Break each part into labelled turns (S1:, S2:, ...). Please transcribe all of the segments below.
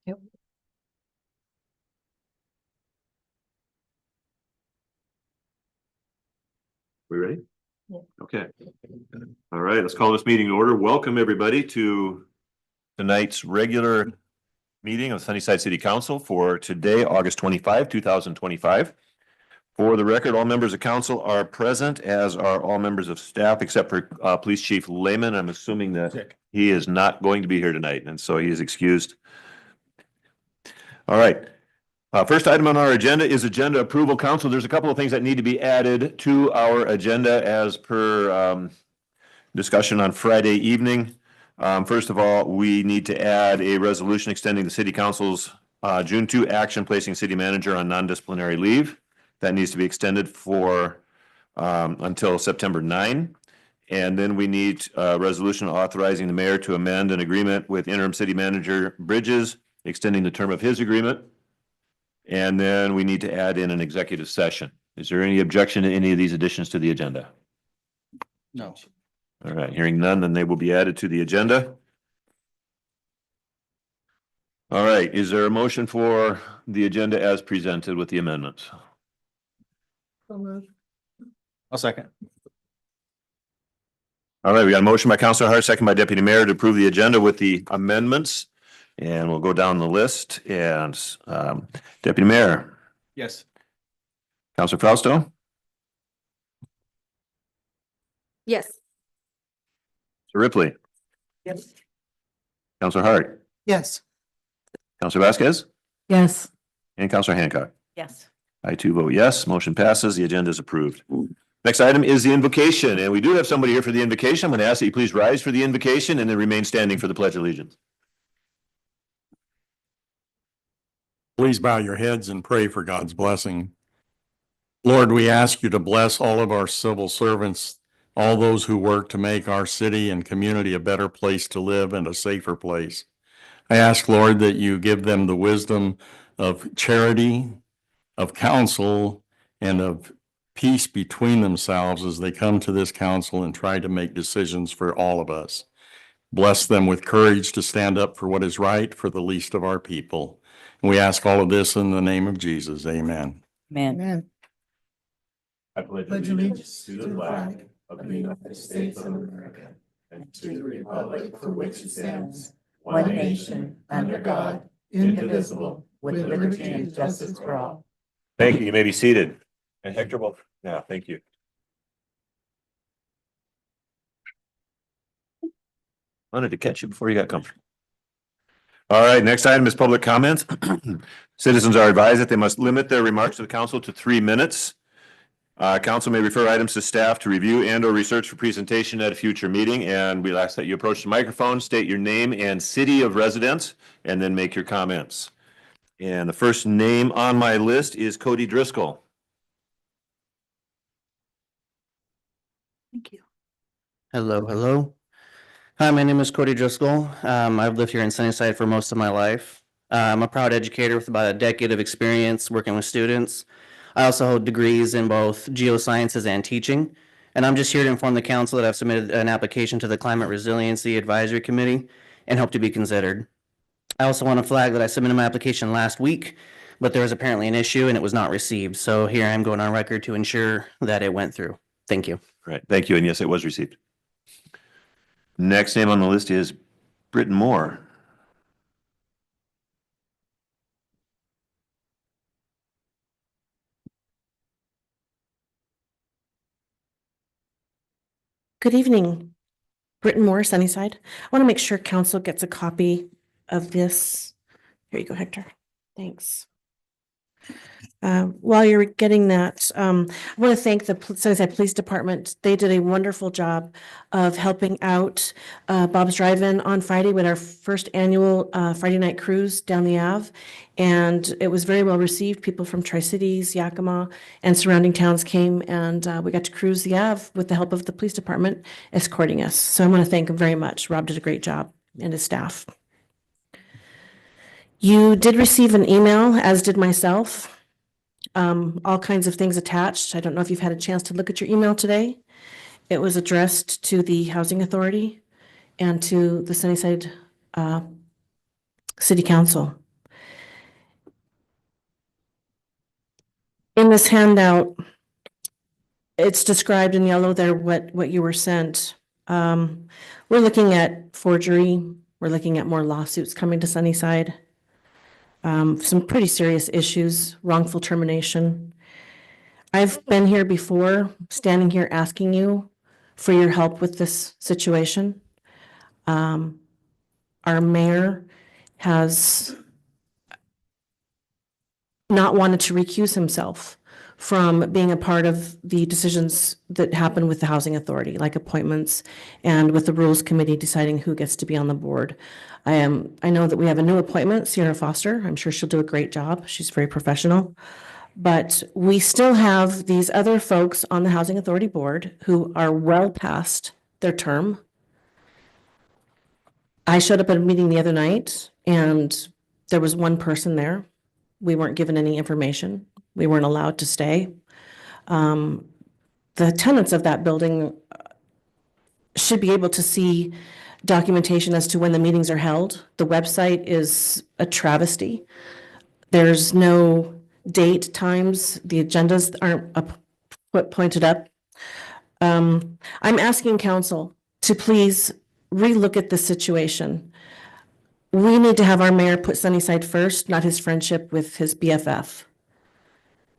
S1: Yep.
S2: We ready?
S1: Yeah.
S2: Okay. All right, let's call this meeting to order. Welcome, everybody, to tonight's regular meeting of Sunnyside City Council for today, August 25, 2025. For the record, all members of council are present, as are all members of staff, except for Police Chief Lehman. I'm assuming that he is not going to be here tonight, and so he is excused. All right. First item on our agenda is agenda approval. Council, there's a couple of things that need to be added to our agenda as per discussion on Friday evening. First of all, we need to add a resolution extending the city council's June 2 action placing city manager on non-disciplinary leave. That needs to be extended for until September 9. And then we need a resolution authorizing the mayor to amend an agreement with interim city manager Bridges, extending the term of his agreement. And then we need to add in an executive session. Is there any objection to any of these additions to the agenda?
S3: No.
S2: All right, hearing none, then they will be added to the agenda. All right, is there a motion for the agenda as presented with the amendments?
S3: I'll second.
S2: All right, we got a motion by Councilor Hart, second by Deputy Mayor to approve the agenda with the amendments. And we'll go down the list and Deputy Mayor,
S3: Yes.
S2: Councilor Fausto,
S1: Yes.
S2: Sir Ripley,
S1: Yes.
S2: Councilor Hart,
S3: Yes.
S2: Councilor Vasquez,
S1: Yes.
S2: and Councilor Hancock.
S1: Yes.
S2: I too vote yes. Motion passes. The agenda is approved. Next item is the invocation, and we do have somebody here for the invocation. I'm going to ask that you please rise for the invocation and then remain standing for the Pledge of Allegiance.
S4: Please bow your heads and pray for God's blessing. Lord, we ask you to bless all of our civil servants, all those who work to make our city and community a better place to live and a safer place. I ask, Lord, that you give them the wisdom of charity, of counsel, and of peace between themselves as they come to this council and try to make decisions for all of us. Bless them with courage to stand up for what is right for the least of our people. And we ask all of this in the name of Jesus. Amen.
S1: Amen.
S2: I pledge allegiance to the flag of the United States of America and to the republic for which it stands,
S5: one nation, under God, indivisible, with liberty and justice for all.
S2: Thank you. You may be seated. And Hector will, yeah, thank you. Wanted to catch you before you got comfortable. All right, next item is public comments. Citizens are advised that they must limit their remarks to the council to 3 minutes. Council may refer items to staff to review and or research for presentation at a future meeting. And we ask that you approach the microphone, state your name and city of residence, and then make your comments. And the first name on my list is Cody Driscoll.
S1: Thank you.
S3: Hello. Hi, my name is Cody Driscoll. I've lived here in Sunnyside for most of my life. I'm a proud educator with about a decade of experience working with students. I also hold degrees in both geosciences and teaching. And I'm just here to inform the council that I've submitted an application to the Climate Resiliency Advisory Committee and hope to be considered. I also want to flag that I submitted my application last week, but there was apparently an issue and it was not received. So here I'm going on record to ensure that it went through. Thank you.
S2: Right, thank you. And yes, it was received. Next name on the list is Britton Moore.
S5: Good evening, Britton Moore, Sunnyside. I want to make sure council gets a copy of this. Here you go, Hector. Thanks. While you're getting that, I want to thank the Sunnyside Police Department. They did a wonderful job of helping out Bob's Drive-In on Friday with our first annual Friday night cruise down the Ave. And it was very well received. People from Tri-Cities, Yakima, and surrounding towns came, and we got to cruise the Ave with the help of the police department escorting us. So I want to thank him very much. Rob did a great job and his staff. You did receive an email, as did myself. All kinds of things attached. I don't know if you've had a chance to look at your email today. It was addressed to the Housing Authority and to the Sunnyside City Council. In this handout, it's described in yellow there what you were sent. We're looking at forgery. We're looking at more lawsuits coming to Sunnyside. Some pretty serious issues, wrongful termination. I've been here before, standing here asking you for your help with this situation. Our mayor has not wanted to recuse himself from being a part of the decisions that happen with the housing authority, like appointments and with the rules committee deciding who gets to be on the board. I know that we have a new appointment, Sierra Foster. I'm sure she'll do a great job. She's very professional. But we still have these other folks on the housing authority board who are well past their term. I showed up at a meeting the other night and there was one person there. We weren't given any information. We weren't allowed to stay. The tenants of that building should be able to see documentation as to when the meetings are held. The website is a travesty. There's no date, times, the agendas aren't pointed up. I'm asking council to please relook at the situation. We need to have our mayor put Sunnyside first, not his friendship with his BFF.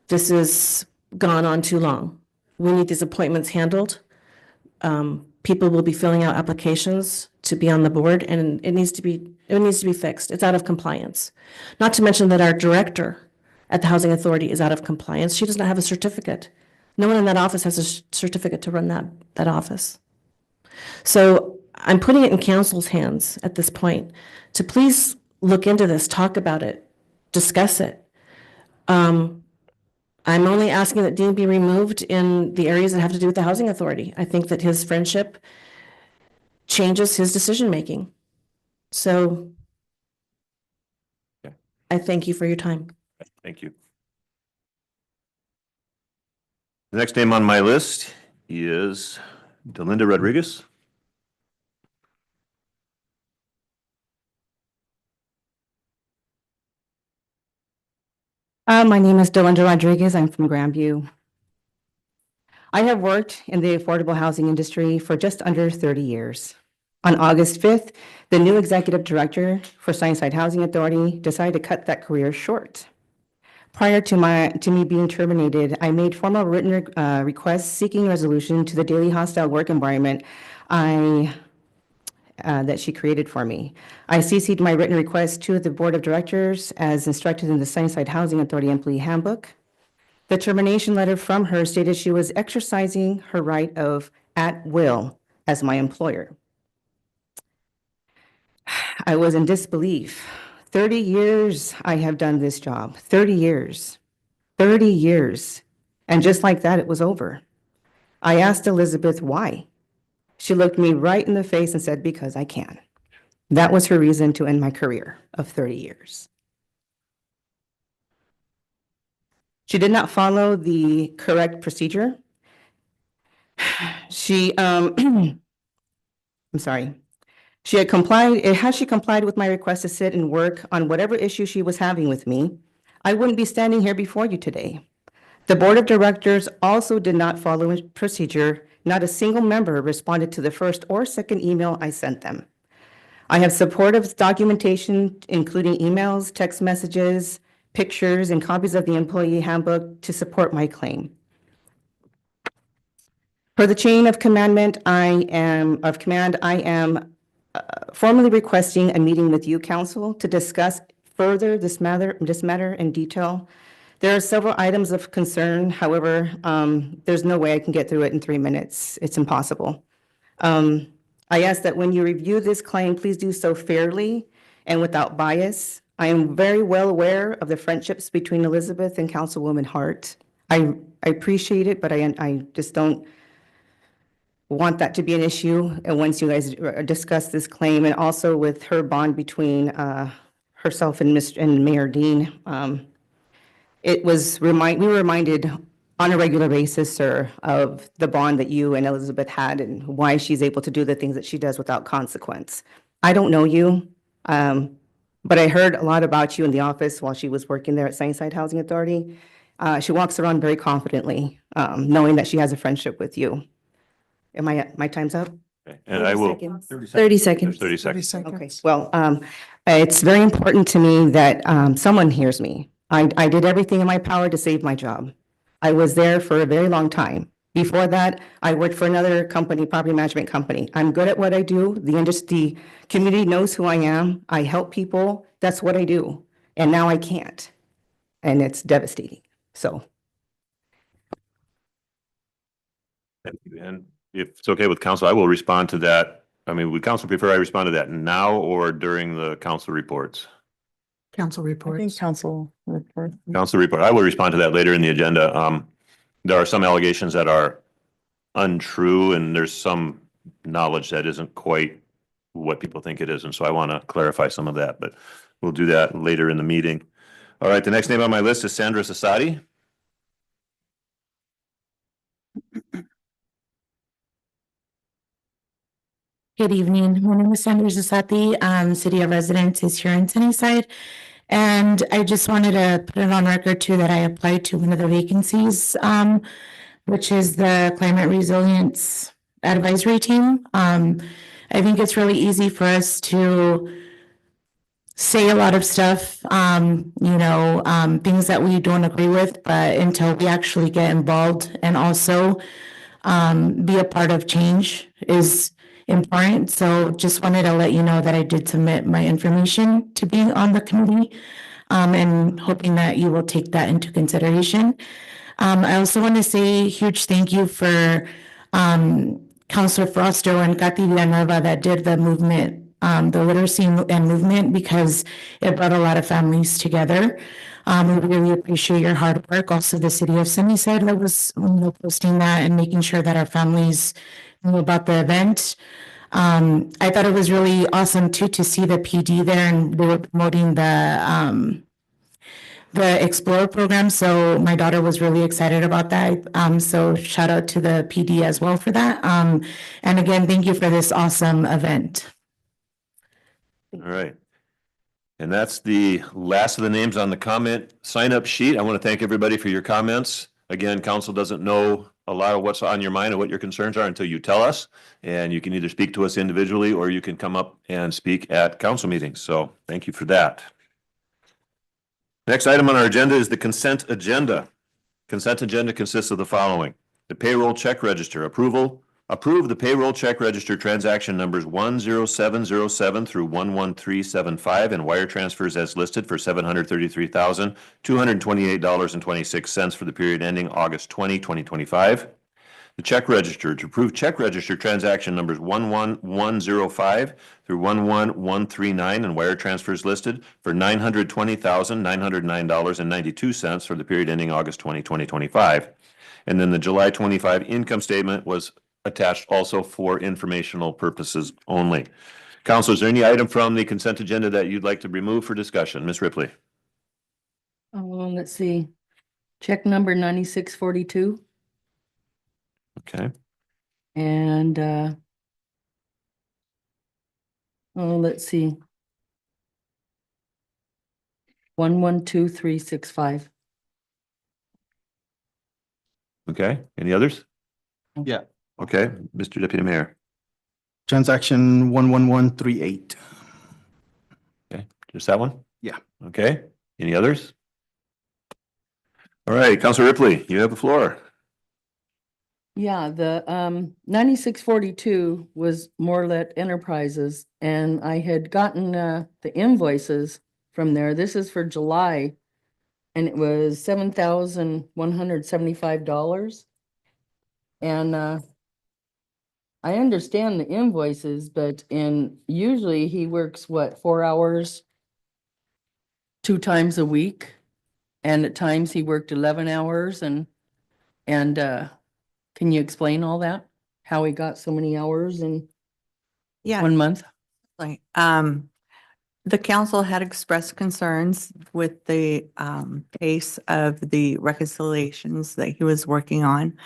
S5: This has gone on too long. We need these appointments handled. People will be filling out applications to be on the board, and it needs to be fixed. It's out of compliance. Not to mention that our director at the Housing Authority is out of compliance. She does not have a certificate. No one in that office has a certificate to run that office. So I'm putting it in council's hands at this point to please look into this, talk about it, discuss it. I'm only asking that Dean be removed in the areas that have to do with the Housing Authority. I think that his friendship changes his decision-making. So
S2: Okay.
S5: I thank you for your time.
S2: Thank you. The next name on my list is Delinda Rodriguez.
S1: My name is Delinda Rodriguez. I'm from Grandview. I have worked in the affordable housing industry for just under 30 years. On August 5th, the new executive director for Sunnyside Housing Authority decided to cut that career short. Prior to me being terminated, I made formal written requests seeking resolution to the daily hostile work environment that she created for me. I CC'd my written request to the board of directors as instructed in the Sunnyside Housing Authority Employee Handbook. The termination letter from her stated she was exercising her right of at will as my employer. I was in disbelief. 30 years I have done this job, 30 years, 30 years. And just like that, it was over. I asked Elizabeth why. She looked me right in the face and said, because I can. That was her reason to end my career of 30 years. She did not follow the correct procedure. I'm sorry. Had she complied with my request to sit and work on whatever issue she was having with me, I wouldn't be standing here before you today. The board of directors also did not follow a procedure. Not a single member responded to the first or second email I sent them. I have supportive documentation, including emails, text messages, pictures, and copies of the employee handbook to support my claim. Per the chain of command, I am formally requesting a meeting with you, council, to discuss further this matter in detail. There are several items of concern. However, there's no way I can get through it in 3 minutes. It's impossible. I ask that when you review this claim, please do so fairly and without bias. I am very well aware of the friendships between Elizabeth and Councilwoman Hart. I appreciate it, but I just don't want that to be an issue. And once you guys discuss this claim, and also with her bond between herself and Mayor Dean, we were reminded on a regular basis, sir, of the bond that you and Elizabeth had and why she's able to do the things that she does without consequence. I don't know you, but I heard a lot about you in the office while she was working there at Sunnyside Housing Authority. She walks around very confidently, knowing that she has a friendship with you. My time's up?
S2: Okay. And I will.
S6: 30 seconds.
S2: 30 seconds.
S1: Okay, well, it's very important to me that someone hears me. I did everything in my power to save my job. I was there for a very long time. Before that, I worked for another company, property management company. I'm good at what I do. The community knows who I am. I help people. That's what I do. And now I can't. And it's devastating. So,
S2: Thank you. And if it's okay with council, I will respond to that. I mean, would council prefer I respond to that now or during the council reports?
S6: Council
S7: I think
S6: reports.
S7: council report.
S2: Council report. I will respond to that later in the agenda. There are some allegations that are untrue and there's some knowledge that isn't quite what people think it is. And so I want to clarify some of that, but we'll do that later in the meeting. All right, the next name on my list is Sandra Sassadi.
S8: Good evening. My name is Sandra Zasati. City of Residence is here in Sunnyside. And I just wanted to put it on record too that I applied to one of the vacancies, which is the Climate Resilience Advisory Team. I think it's really easy for us to say a lot of stuff, things that we don't agree with, but until we actually get involved and also be a part of change is important. So just wanted to let you know that I did submit my information to be on the committee, and hoping that you will take that into consideration. I also want to say a huge thank you for Councilor Frosto and Cathy Villanueva that did the movement, the literacy and movement, because it brought a lot of families together. We really appreciate your hard work. Also, the city of Sunnyside that was posting that and making sure that our families knew about the event. I thought it was really awesome too to see the PD there, and they were promoting the Explore program. So my daughter was really excited about that. So shout out to the PD as well for that. And again, thank you for this awesome event.
S2: All right. And that's the last of the names on the comment sign-up sheet. I want to thank everybody for your comments. Again, council doesn't know a lot of what's on your mind and what your concerns are until you tell us. And you can either speak to us individually or you can come up and speak at council meetings. So thank you for that. Next item on our agenda is the consent agenda. Consent agenda consists of the following: the payroll check register approval. Approve the payroll check register transaction numbers 10707 through 11375 and wire transfers as listed for $733,228.26 for the period ending August 20, 2025. The check register to approve check register transaction numbers 11105 through 11139 and wire transfers listed for $920,909.92 for the period ending August 20, 2025. And then the July 25 income statement was attached also for informational purposes only. Council, is there any item from the consent agenda that you'd like to remove for discussion? Ms. Ripley?
S6: Let's see. Check number 9642
S2: Okay.
S6: and let's see. 112365.
S2: Okay. Any others?
S9: Yeah.
S2: Okay. Mr. Deputy Mayor?
S9: Transaction 11138.
S2: Okay. Just that one?
S9: Yeah.
S2: Okay. Any others? All right. Councilor Ripley, you have the floor.
S6: Yeah, the 9642 was Morlet Enterprises, and I had gotten the invoices from there. This is for July, and it was $7,175. And I understand the invoices, but usually he works what, 4 hours 2 times a week, and at times he worked 11 hours and can you explain all that? How he got so many hours in
S7: Yeah,
S6: 1 month?
S7: like, the council had expressed concerns with the pace of the reconciliations that he was working on.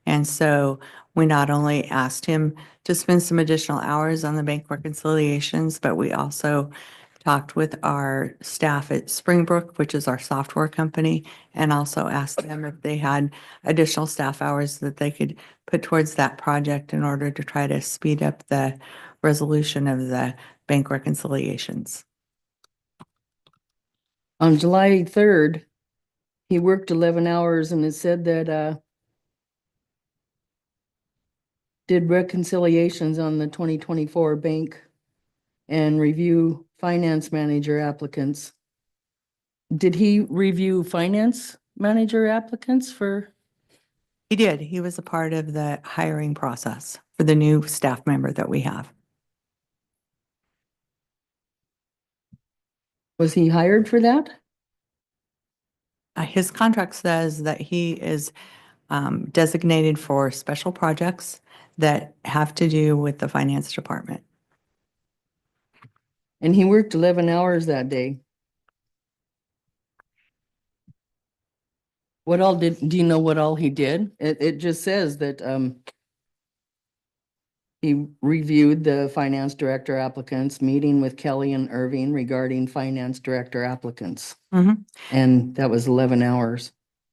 S7: And so we not only asked him to spend some additional hours on the bank reconciliations, but we also talked with our staff at Springbrook, which is our software company, and also asked them if they had additional staff hours that they could put towards that project in order to try to speed up the resolution of the bank reconciliations.
S6: On July 3rd, he worked 11 hours and it said that, did reconciliations on the 2024 bank and review finance manager applicants. Did he review finance manager applicants for?
S7: He did. He was a part of the hiring process for the new staff member that we have.
S6: Was he hired for that?
S7: His contract says that he is designated for special projects that have to do with the finance department.
S6: And he worked 11 hours that day. What all do you know what all he did? It just says that, he reviewed the finance director applicants, meeting with Kelly and Irving regarding finance director applicants.
S7: Mhm.
S6: And that was 11 hours.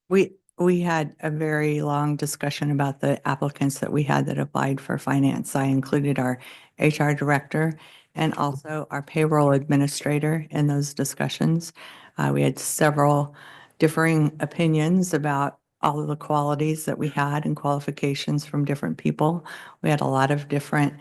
S7: We had a very long discussion about the applicants that we had that applied for finance. I included our HR director and also our payroll administrator in those discussions. We had several differing opinions about all of the qualities that we had and qualifications from different people. We had a lot of different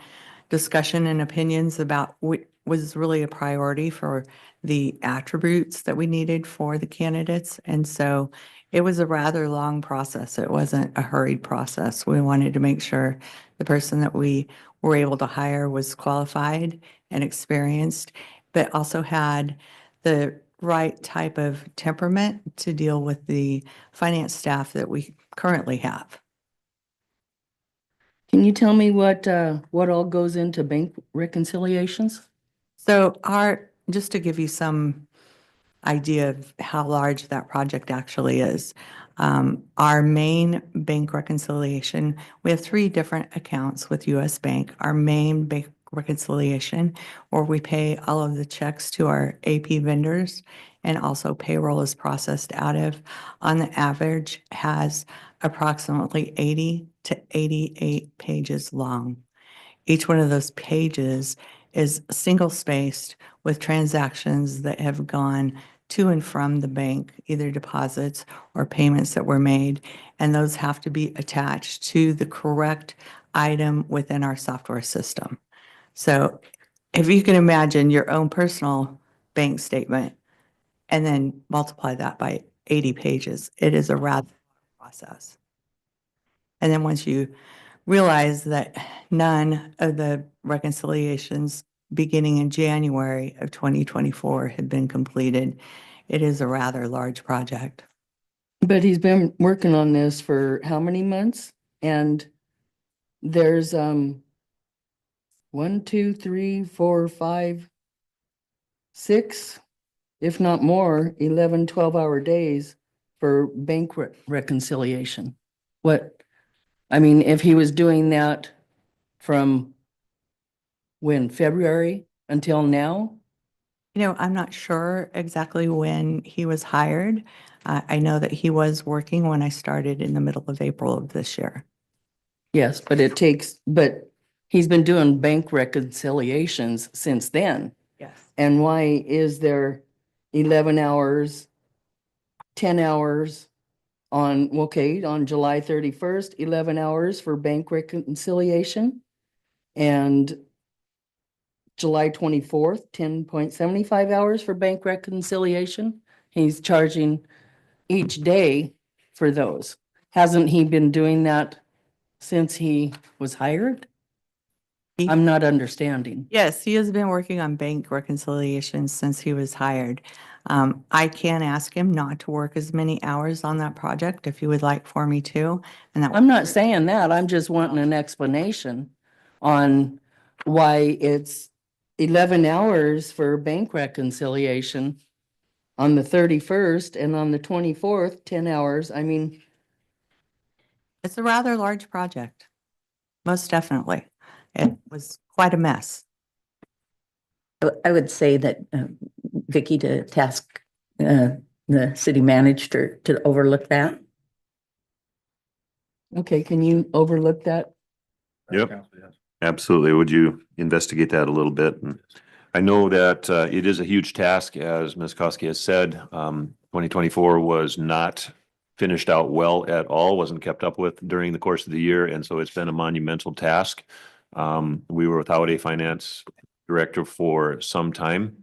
S7: discussion and opinions about what was really a priority for the attributes that we needed for the candidates. And so it was a rather long process. It wasn't a hurried process. We wanted to make sure the person that we were able to hire was qualified and experienced, but also had the right type of temperament to deal with the finance staff that we currently have.
S6: Can you tell me what all goes into bank reconciliations?
S7: So just to give you some idea of how large that project actually is, our main bank reconciliation, we have 3 different accounts with US Bank. Our main bank reconciliation, where we pay all of the checks to our AP vendors and also payroll is processed out of, on the average has approximately 80 to 88 pages long. Each one of those pages is single spaced with transactions that have gone to and from the bank, either deposits or payments that were made, and those have to be attached to the correct item within our software system. So if you can imagine your own personal bank statement and then multiply that by 80 pages, it is a rather long process. And then once you realize that none of the reconciliations beginning in January of 2024 had been completed, it is a rather large project.
S6: But he's been working on this for how many months? And there's 1, 2, 3, 4, 5, 6, if not more, 11, 12-hour days for bank reconciliation. I mean, if he was doing that from when, February until now?
S7: You know, I'm not sure exactly when he was hired. I know that he was working when I started in the middle of April of this year.
S6: Yes, but but he's been doing bank reconciliations since then.
S7: Yes.
S6: And why is there 11 hours, 10 hours on July 31st, 11 hours for bank reconciliation? And July 24th, 10.75 hours for bank reconciliation. He's charging each day for those. Hasn't he been doing that since he was hired? I'm not understanding.
S7: Yes, he has been working on bank reconciliations since he was hired. I can ask him not to work as many hours on that project if you would like for me to. And that
S6: I'm not saying that. I'm just wanting an explanation on why it's 11 hours for bank reconciliation on the 31st and on the 24th, 10 hours. I mean,
S7: it's a rather large project. Most definitely. It was quite a mess.
S10: I would say that Vicky to task the city manager to overlook that.
S6: Okay, can you overlook that?
S2: Yep. Absolutely. Would you investigate that a little bit? And I know that it is a huge task, as Ms. Koski has said. 2024 was not finished out well at all, wasn't kept up with during the course of the year, and so it's been a monumental task. We were without a finance director for some time.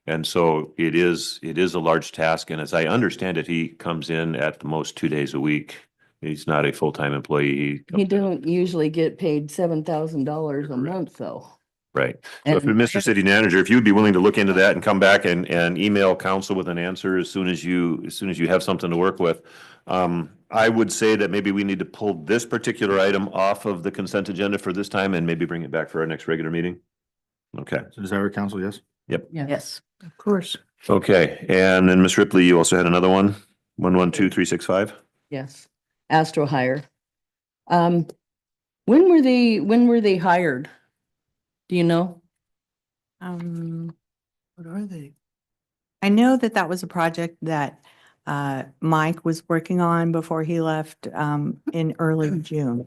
S2: And so it is a large task, and as I understand it, he comes in at the most 2 days a week. He's not a full-time employee.
S6: He don't usually get paid $7,000 a month, though.
S2: Right. So if
S6: And-
S2: Mr. City Manager, if you would be willing to look into that and come back and email council with an answer as soon as you have something to work with. I would say that maybe we need to pull this particular item off of the consent agenda for this time and maybe bring it back for our next regular meeting. Okay.
S9: So does that work, council? Yes?
S10: Yes.
S6: Of course.
S2: Okay. And then Ms. Ripley, you also had another one, 112365.
S6: Yes. Astro hire. When were they hired? Do you know?
S7: What are they? I know that that was a project that Mike was working on before he left in early June.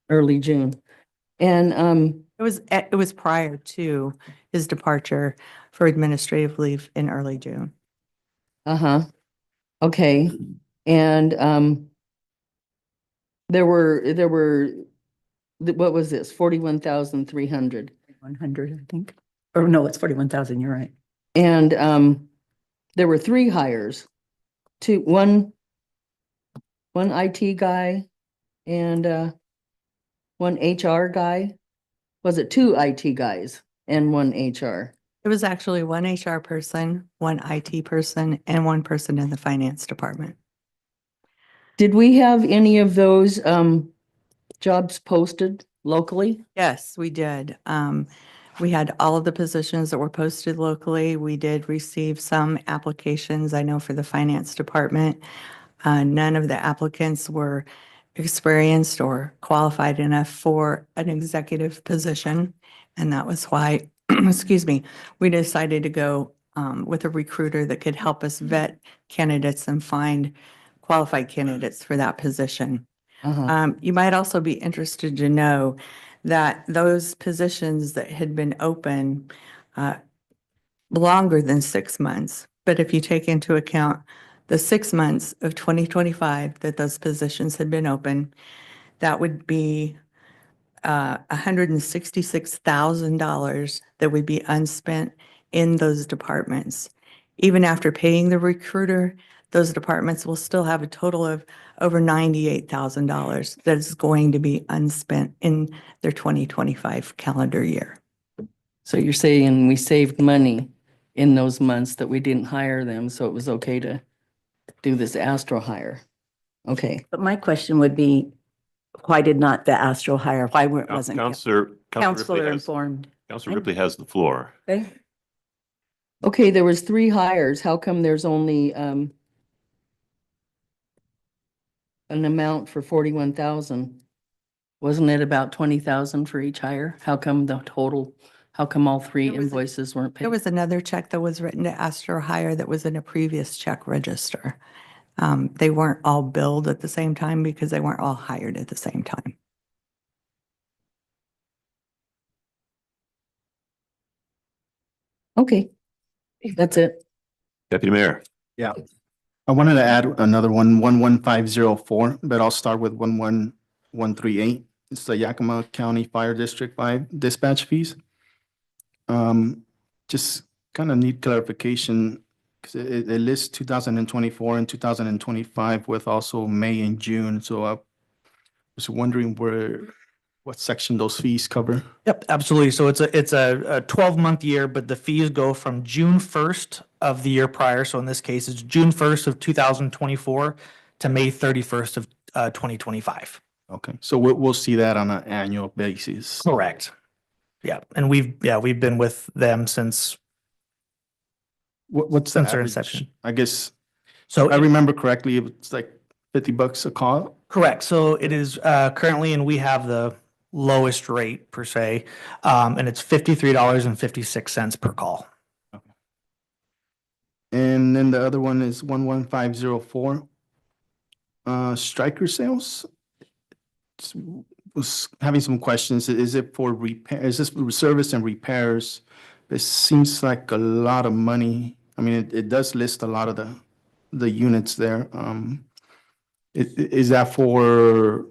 S6: Early June. And,
S7: It was prior to his departure for administrative leave in early June.
S6: uh-huh. Okay. And, what was this? 41,300.
S10: 100, I think. Or no, it's 41,000. You're right.
S6: And, there were 3 hires. One IT guy and, one HR guy. Was it 2 IT guys and 1 HR?
S7: It was actually one HR person, one IT person, and one person in the finance department.
S6: Did we have any of those, jobs posted locally?
S7: Yes, we did. We had all of the positions that were posted locally. We did receive some applications, I know, for the finance department. None of the applicants were experienced or qualified enough for an executive position. And that was why, excuse me, we decided to go with a recruiter that could help us vet candidates and find qualified candidates for that position.
S6: Uh-huh.
S7: You might also be interested to know that those positions that had been open longer than 6 months, but if you take into account the 6 months of 2025 that those positions had been open, that would be $166,000 that would be unspent in those departments. Even after paying the recruiter, those departments will still have a total of over $98,000 that is going to be unspent in their 2025 calendar year.
S6: So you're saying we saved money in those months that we didn't hire them, so it was okay to do this Astro hire? Okay.
S10: But my question would be, why did not the Astro hire? Why wasn't
S2: Counselor
S10: counselor informed?
S2: Counselor Ripley has the floor.
S10: Okay.
S6: Okay, there was 3 hires. How come there's only, an amount for 41,000? Wasn't it about 20,000 for each hire? How come all 3
S7: There was a-
S6: invoices weren't paid?
S7: There was another check that was written to Astro Hire that was in a previous check register. They weren't all billed at the same time because they weren't all hired at the same time.
S6: Okay, that's it.
S2: Deputy Mayor.
S9: Yeah. I wanted to add another one, 11504, but I'll start with 11138. It's the Yakima County Fire District 5 dispatch fees. Just kind of need clarification, because it lists 2024 and 2025 with also May and June. So I was wondering what section those fees cover.
S11: Yep, absolutely. So it's a 12-month year, but the fees go from June 1st of the year prior. So in this case, it's June 1st of 2024 to May 31st of 2025.
S9: Okay, so we'll see that on an annual basis.
S11: Correct. Yeah, and we've been with them since
S9: What's the
S11: Since their
S9: average?
S11: inception.
S9: I guess,
S11: so
S9: if I remember correctly, it's like $50 a call.
S11: correct. So it is currently, and we have the lowest rate per se. And it's $53.56 per call.
S9: And then the other one is 11504. Striker sales. Just was having some questions. Is it for repair? Is this for service and repairs? It seems like a lot of money. I mean, it does list a lot of the units there. Is that for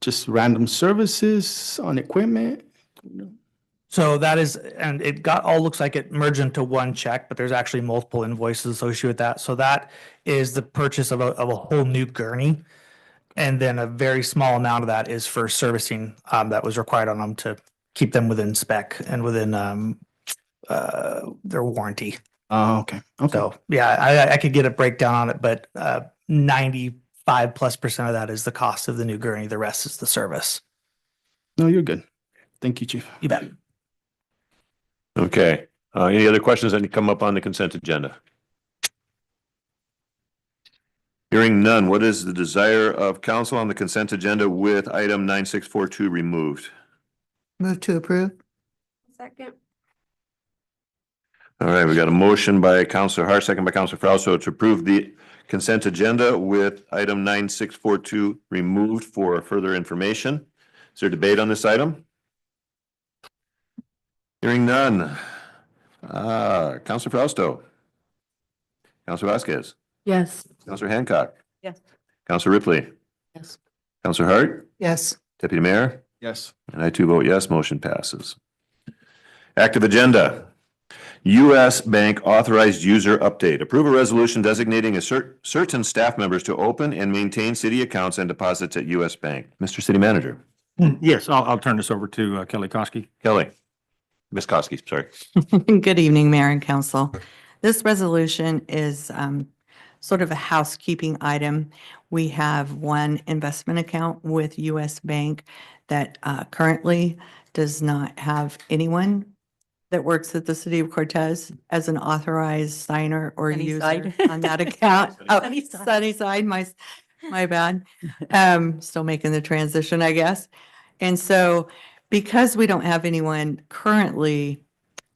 S9: just random services on equipment?
S11: So that is, and it got, all looks like it merged into one check, but there's actually multiple invoices associated with that. So that is the purchase of a whole new gurney. And then a very small amount of that is for servicing that was required on them to keep them within spec and within their warranty.
S9: Oh, okay. Okay.
S11: So yeah, I could get a breakdown on it, but 95+% of that is the cost of the new gurney. The rest is the service.
S9: No, you're good. Thank you, Chief.
S11: You bet.
S2: Okay. Any other questions that come up on the consent agenda? Hearing none, what is the desire of council on the consent agenda with item 9642 removed?
S7: Move to approve.
S8: Second.
S2: All right, we got a motion by Councilor Hart, second by Councilor Frausto to approve the consent agenda with item 9642 removed for further information. Is there debate on this item? Hearing none. Councilor Frausto. Councilor Vasquez.
S10: Yes.
S2: Councilor Hancock.
S10: Yes.
S2: Councilor Ripley.
S10: Yes.
S2: Councilor Hart.
S7: Yes.
S2: Deputy Mayor.
S9: Yes.
S2: And I too vote yes, motion passes. Active agenda. U.S. Bank authorized user update. Approve a resolution designating certain staff members to open and maintain city accounts and deposits at U.S. Bank. Mr. City Manager.
S4: Yes, I'll turn this over to Kelly Koski.
S2: Kelly. Ms. Koski, sorry.
S7: Good evening, Mayor and Council. This resolution is sort of a housekeeping item. We have one investment account with U.S. Bank that currently does not have anyone that works at the city of Cortez as an authorized signer or user
S10: Sunnyside.
S7: on that account. Oh,
S10: Sunnyside.
S7: Sunnyside, my bad. Still making the transition, I guess. And so because we don't have anyone currently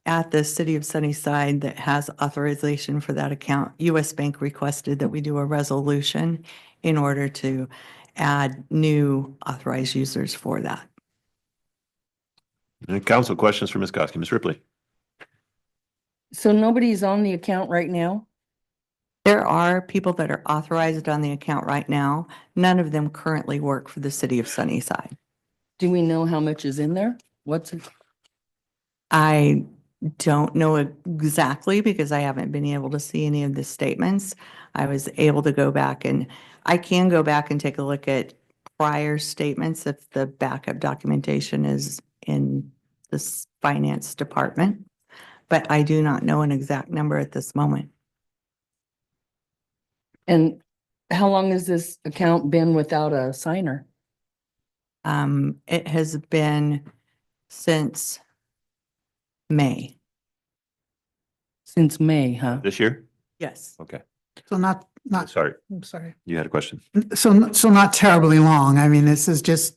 S7: at the city of Sunnyside that has authorization for that account, U.S. Bank requested that we do a resolution in order to add new authorized users for that.
S2: Council questions for Ms. Koski. Ms. Ripley.
S6: So nobody's on the account right now?
S7: There are people that are authorized on the account right now. None of them currently work for the city of Sunnyside.
S6: Do we know how much is in there? What's it?
S7: I don't know exactly because I haven't been able to see any of the statements. I was able to go back and I can go back and take a look at prior statements if the backup documentation is in this finance department, but I do not know an exact number at this moment.
S6: And how long has this account been without a signer?
S7: It has been since May.
S6: Since May, huh?
S2: This year?
S7: Yes.
S2: Okay.
S12: So not,
S2: Sorry,
S12: I'm sorry.
S2: you had a question.
S12: So not terribly long. I mean, this is just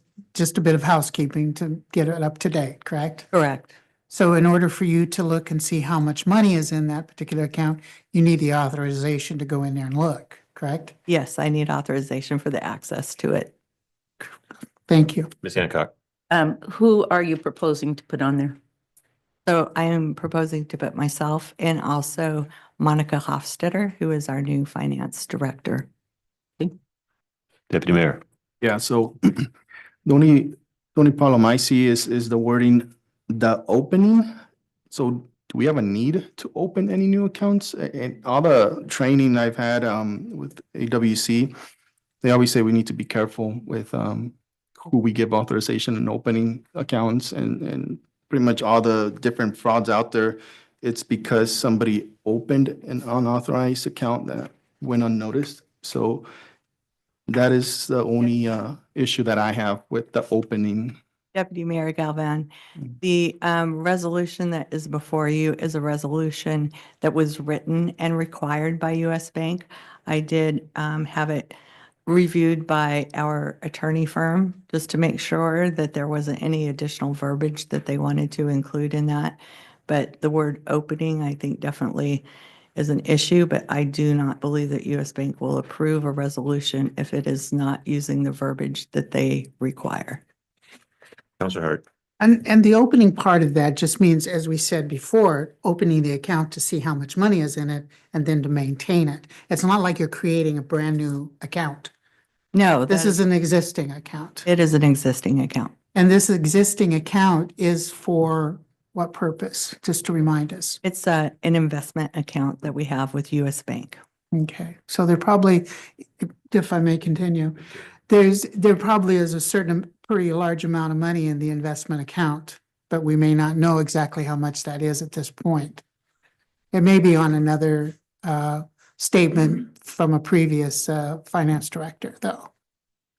S12: a bit of housekeeping to get it up to date, correct?
S7: Correct.
S12: So in order for you to look and see how much money is in that particular account, you need the authorization to go in there and look, correct?
S7: Yes, I need authorization for the access to it.
S12: Thank you.
S2: Ms. Hancock.
S10: Who are you proposing to put on there?
S7: So I am proposing to put myself and also Monica Hofstetter, who is our new finance director.
S2: Deputy Mayor.
S9: Yeah, so the only problem I see is the wording, the opening. So do we have a need to open any new accounts? And all the training I've had with AWC, they always say we need to be careful with who we give authorization and opening accounts and pretty much all the different frauds out there. It's because somebody opened an unauthorized account that went unnoticed. So that is the only issue that I have with the opening.
S7: Deputy Mayor Galvan, the resolution that is before you is a resolution that was written and required by U.S. Bank. I did have it reviewed by our attorney firm just to make sure that there wasn't any additional verbiage that they wanted to include in that. But the word opening, I think definitely is an issue, but I do not believe that US Bank will approve a resolution if it is not using the verbiage that they require.
S2: Counselor Hart.
S12: And the opening part of that just means, as we said before, opening the account to see how much money is in it and then to maintain it. It's not like you're creating a brand new account.
S7: No,
S12: This is an existing account.
S7: it is an existing account.
S12: And this existing account is for what purpose? Just to remind us.
S7: It's an investment account that we have with US Bank.
S12: Okay, so there probably, if I may continue, there probably is a certain pretty large amount of money in the investment account, but we may not know exactly how much that is at this point. It may be on another statement from a previous finance director, though.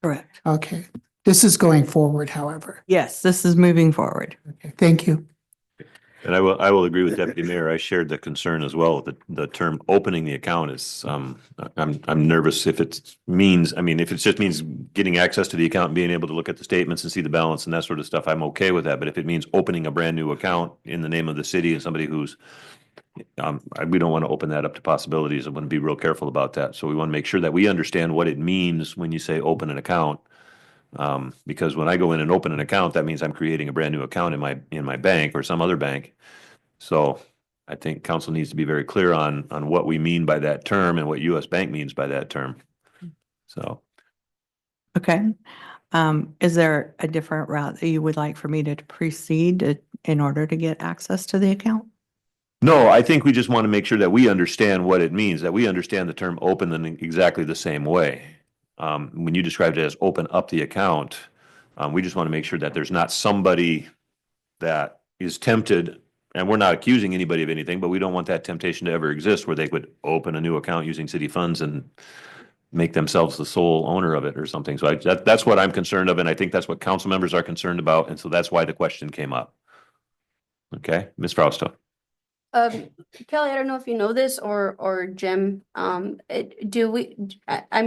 S7: Correct.
S12: Okay, this is going forward, however.
S7: Yes, this is moving forward.
S12: Okay, thank you.
S2: And I will agree with Deputy Mayor. I shared the concern as well. The term opening the account is, I'm nervous if it means, I mean, if it just means getting access to the account and being able to look at the statements and see the balance and that sort of stuff, I'm okay with that. But if it means opening a brand new account in the name of the city and somebody who's, we don't want to open that up to possibilities. I want to be real careful about that. So we want to make sure that we understand what it means when you say open an account. Because when I go in and open an account, that means I'm creating a brand new account in my bank or some other bank. So I think council needs to be very clear on what we mean by that term and what US Bank means by that term. So.
S7: Okay. Is there a different route that you would like for me to proceed in order to get access to the account?
S2: No, I think we just want to make sure that we understand what it means, that we understand the term open in exactly the same way. When you described it as open up the account, we just want to make sure that there's not somebody that is tempted, and we're not accusing anybody of anything, but we don't want that temptation to ever exist where they would open a new account using city funds and make themselves the sole owner of it or something. So that's what I'm concerned of, and I think that's what council members are concerned about, and so that's why the question came up. Okay, Ms. Frausto.
S13: Kelly, I don't know if you know this or Jim, I'm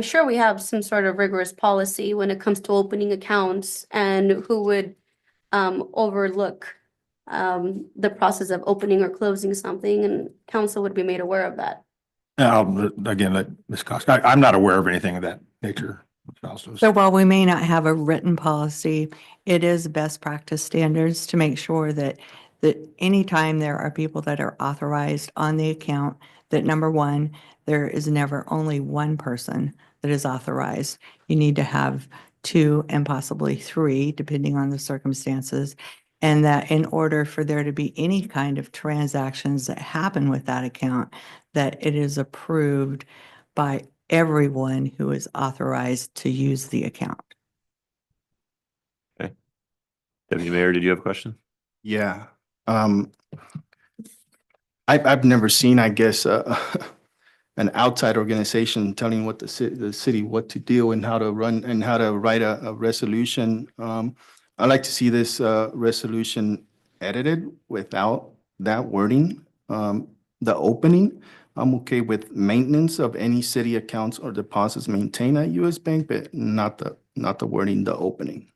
S13: sure we have some sort of rigorous policy when it comes to opening accounts and who would overlook the process of opening or closing something, and council would be made aware of that.
S9: Again, let Ms. Cox, I'm not aware of anything of that nature.
S7: So while we may not have a written policy, it is best practice standards to make sure that anytime there are people that are authorized on the account, that number one, there is never only one person that is authorized. You need to have two and possibly three, depending on the circumstances. And that in order for there to be any kind of transactions that happen with that account, that it is approved by everyone who is authorized to use the account.
S2: Okay. Deputy Mayor, did you have a question?
S9: Yeah. I've never seen, I guess, an outside organization telling what the city what to do and how to run and how to write a resolution. I'd like to see this resolution edited without that wording. The opening, I'm okay with maintenance of any city accounts or deposits maintained at US Bank, but not the wording, the opening.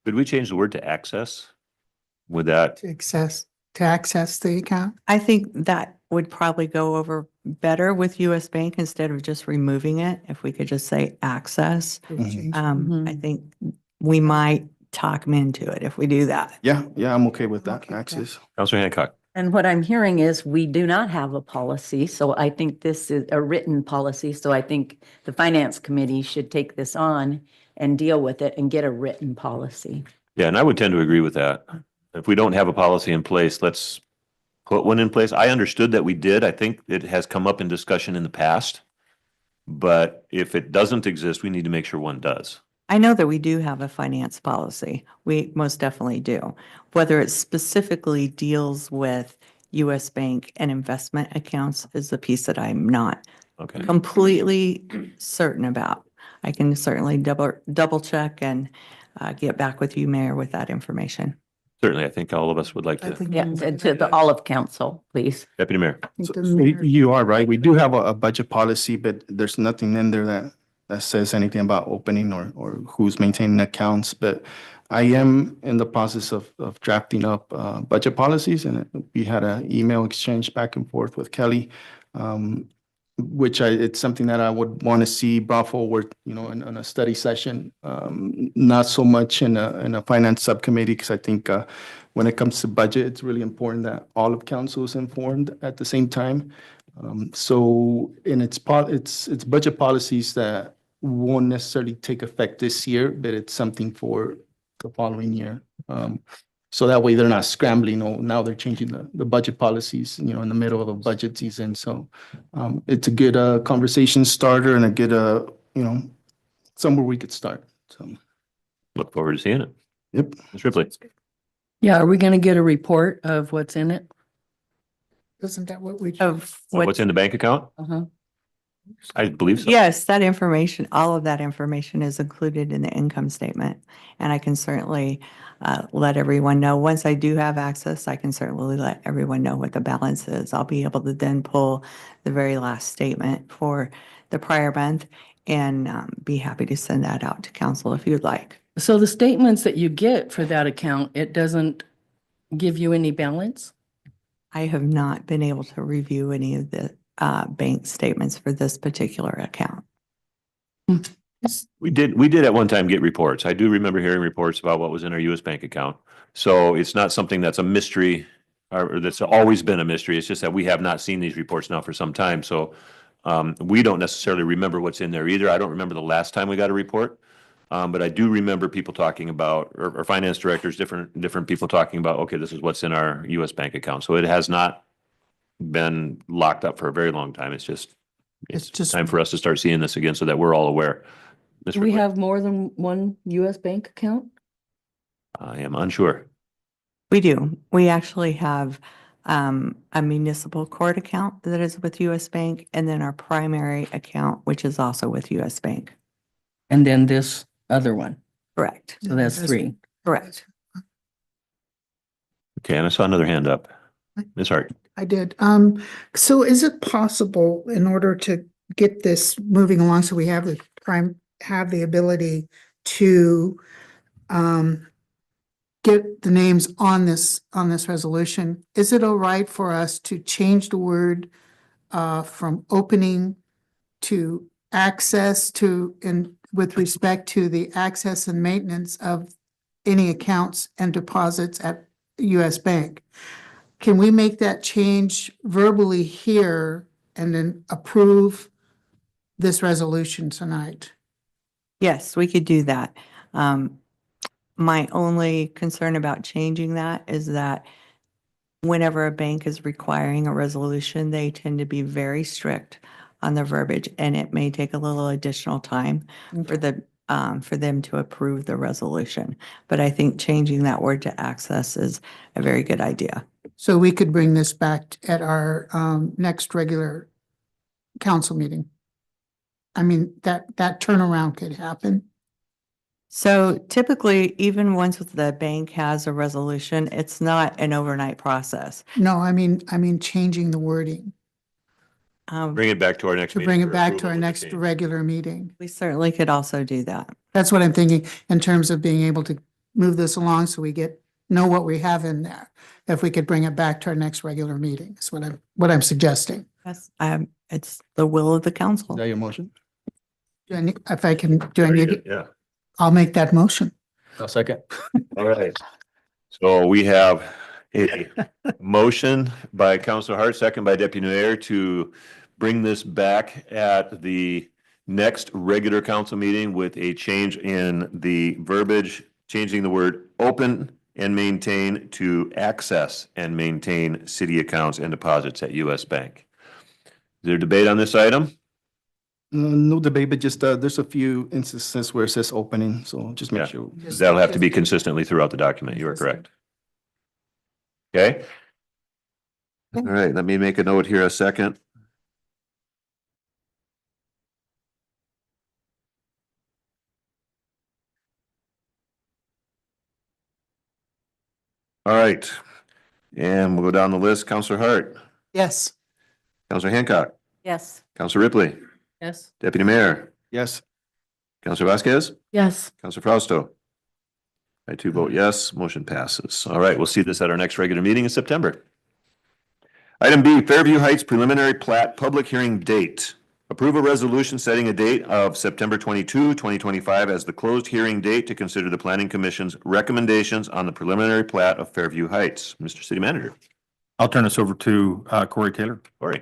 S2: Could we change the word to access? Would that?
S12: To access the account?
S7: I think that would probably go over better with US Bank instead of just removing it. If we could just say access, I think we might talk them into it if we do that.
S9: Yeah, I'm okay with that,
S12: Okay,
S9: access.
S2: Councilor Hancock.
S10: And what I'm hearing is we do not have a policy, so I think this is a written policy. So I think the finance committee should take this on and deal with it and get a written policy.
S2: Yeah, and I would tend to agree with that. If we don't have a policy in place, let's put one in place. I understood that we did. I think it has come up in discussion in the past. But if it doesn't exist, we need to make sure one does.
S7: I know that we do have a finance policy. We most definitely do. Whether it specifically deals with US Bank and investment accounts is the piece that I'm not
S2: Okay.
S7: completely certain about. I can certainly double check and get back with you, Mayor, with that information.
S2: Certainly, I think all of us would like
S12: I
S2: to.
S12: think
S10: Yeah, to all of council, please.
S2: Deputy Mayor.
S9: You are right. We do have a budget policy, but there's nothing in there that says anything about opening or who's maintaining accounts, but I am in the process of drafting up budget policies, and we had an email exchange back and forth with Kelly, it's something that I would want to see brought forward, in a study session, not so much in a finance subcommittee, because I think when it comes to budget, it's really important that all of council is informed at the same time. So in its budget policies that won't necessarily take effect this year, but it's something for the following year. So that way they're not scrambling, now they're changing the budget policies, in the middle of a budget season. So it's a good conversation starter and a good, somewhere we could start. So,
S2: Look forward to seeing it.
S9: yep.
S2: Ms. Ripley.
S6: Yeah, are we gonna get a report of what's in it?
S12: Isn't that what we?
S7: Of
S2: What's in the bank account?
S6: Uh-huh.
S2: I believe so.
S7: Yes, that information, all of that information is included in the income statement. And I can certainly let everyone know. Once I do have access, I can certainly let everyone know what the balance is. I'll be able to then pull the very last statement for the prior month and be happy to send that out to council if you'd like.
S6: So the statements that you get for that account, it doesn't give you any balance?
S7: I have not been able to review any of the bank statements for this particular account.
S2: We did at one time get reports. I do remember hearing reports about what was in our US bank account. So it's not something that's a mystery or that's always been a mystery. It's just that we have not seen these reports now for some time. So we don't necessarily remember what's in there either. I don't remember the last time we got a report. But I do remember people talking about, or finance directors, different people talking about, okay, this is what's in our US bank account. So it has not been locked up for a very long time. It's just time for us to start seeing this again so that we're all aware. Ms.
S6: Do we
S2: Ripley.
S6: have more than one US bank account?
S2: I am unsure.
S7: We do. We actually have a municipal court account that is with US Bank and then our primary account, which is also with US Bank.
S6: And then this other one,
S7: Correct.
S6: so that's three.
S7: Correct.
S2: Okay, and I saw another hand up. Ms. Hart.
S12: I did. So is it possible in order to get this moving along, so we have the ability to get the names on this resolution? Is it all right for us to change the word from opening to access with respect to the access and maintenance of any accounts and deposits at US Bank? Can we make that change verbally here and then approve this resolution tonight?
S7: Yes, we could do that. My only concern about changing that is that whenever a bank is requiring a resolution, they tend to be very strict on the verbiage, and it may take a little additional time for them to approve the resolution. But I think changing that word to access is a very good idea.
S12: So we could bring this back at our next regular council meeting. I mean, that turnaround could happen.
S7: So typically, even once the bank has a resolution, it's not an overnight process.
S12: No, I mean, changing the wording
S2: Bring it back to our next
S12: to
S2: meeting.
S12: bring it
S2: for
S12: back to
S2: approval
S12: our
S2: of the
S12: next
S2: change.
S12: regular meeting.
S7: We certainly could also do that.
S12: That's what I'm thinking in terms of being able to move this along so we know what we have in there. If we could bring it back to our next regular meeting, is what I'm suggesting.
S7: Yes, it's the will of the
S9: Is
S7: council.
S9: that your motion?
S12: Do I need, if I can, do I
S2: Very
S12: need,
S2: good, yeah.
S12: I'll make that motion.
S9: A second.
S2: All right. So we have a motion by Councilor Hart, second by Deputy Mayor to bring this back at the next regular council meeting with a change in the verbiage, changing the word open and maintain to access and maintain city accounts and deposits at US Bank. Is there debate on this item?
S9: No debate, but just there's a few instances where it says opening, so just
S2: Yeah.
S9: make sure.
S2: That'll have to be consistently throughout the document. You are correct. Okay? All right, let me make a note here a second. All right, and we'll go down the list. Counselor Hart,
S12: Yes.
S2: Counselor Hancock,
S10: Yes.
S2: Counselor Ripley,
S6: Yes.
S2: Deputy Mayor,
S9: Yes.
S2: Counselor Vasquez,
S5: Yes.
S2: Counselor Fausto. I too vote yes, motion passes. All right, we'll see this at our next regular meeting in September. Item B, Fairview Heights preliminary plat public hearing date. Approve a resolution setting a date of September 22, 2025 as the closed hearing date to consider the Planning Commission's recommendations on the preliminary plat of Fairview Heights. Mr. City Manager.
S14: I'll turn this over to Corey Taylor.
S2: Corey.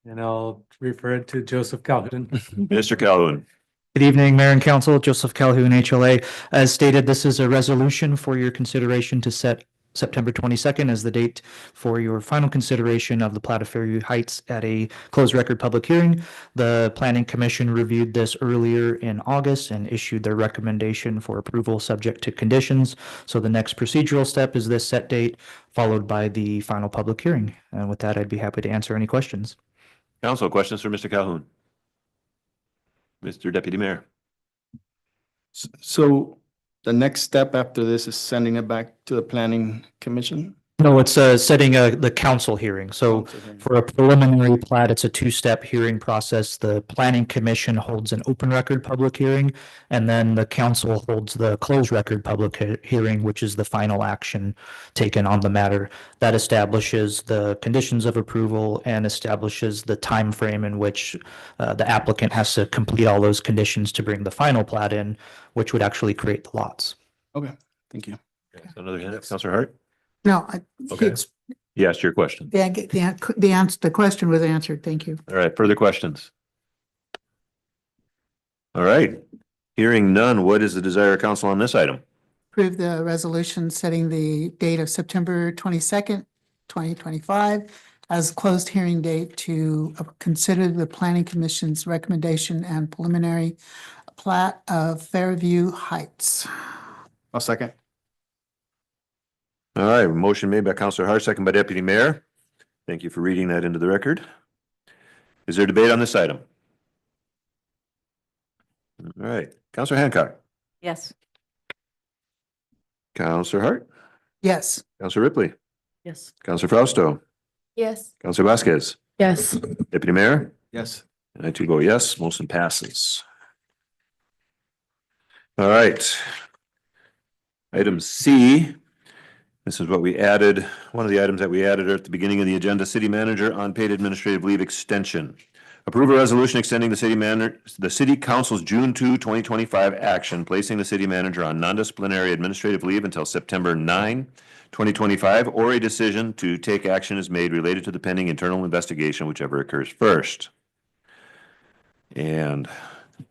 S15: And I'll refer it to Joseph Calhoun.
S2: Mr. Calhoun.
S11: Good evening, Mayor and Council. Joseph Calhoun, HLA. As stated, this is a resolution for your consideration to set September 22nd as the date for your final consideration of the plat of Fairview Heights at a closed record public hearing. The Planning Commission reviewed this earlier in August and issued their recommendation for approval subject to conditions. So the next procedural step is this set date, followed by the final public hearing. And with that, I'd be happy to answer any questions.
S2: Council, questions for Mr. Calhoun? Mr. Deputy Mayor.
S9: So the next step after this is sending it back to the Planning Commission?
S11: No, it's setting the council hearing. So for a preliminary plat, it's a two-step hearing process. The Planning Commission holds an open record public hearing, and then the council holds the closed record public hearing, which is the final action taken on the matter. That establishes the conditions of approval and establishes the time frame in which the applicant has to complete all those conditions to bring the final plat in, which would actually create the lots.
S9: Okay, thank you.
S2: Another hand up, Counselor Hart?
S12: No,
S2: Okay.
S12: it's,
S2: Yes, your question.
S12: the question was answered. Thank you.
S2: All right, further questions? All right, hearing none, what is the desire of council on this item?
S12: Approve the resolution setting the date of September 22nd, 2025 as closed hearing date to consider the Planning Commission's recommendation and preliminary plat of Fairview Heights.
S9: I'll second.
S2: All right, motion made by Counselor Hart, second by Deputy Mayor. Thank you for reading that into the record. Is there debate on this item? All right, Counselor Hancock,
S10: Yes.
S2: Counselor Hart,
S12: Yes.
S2: Counselor Ripley,
S10: Yes.
S2: Counselor Fausto,
S13: Yes.
S2: Counselor Vasquez,
S5: Yes.
S2: Deputy Mayor,
S9: Yes.
S2: and I too vote yes, motion passes. All right. Item C. This is what we added, one of the items that we added at the beginning of the agenda, City Manager Unpaid Administrative Leave Extension. Approve a resolution extending the City Council's June 2, 2025 action, placing the city manager on non-disciplinary administrative leave until September 9, 2025, or a decision to take action is made related to the pending internal investigation, whichever occurs first. And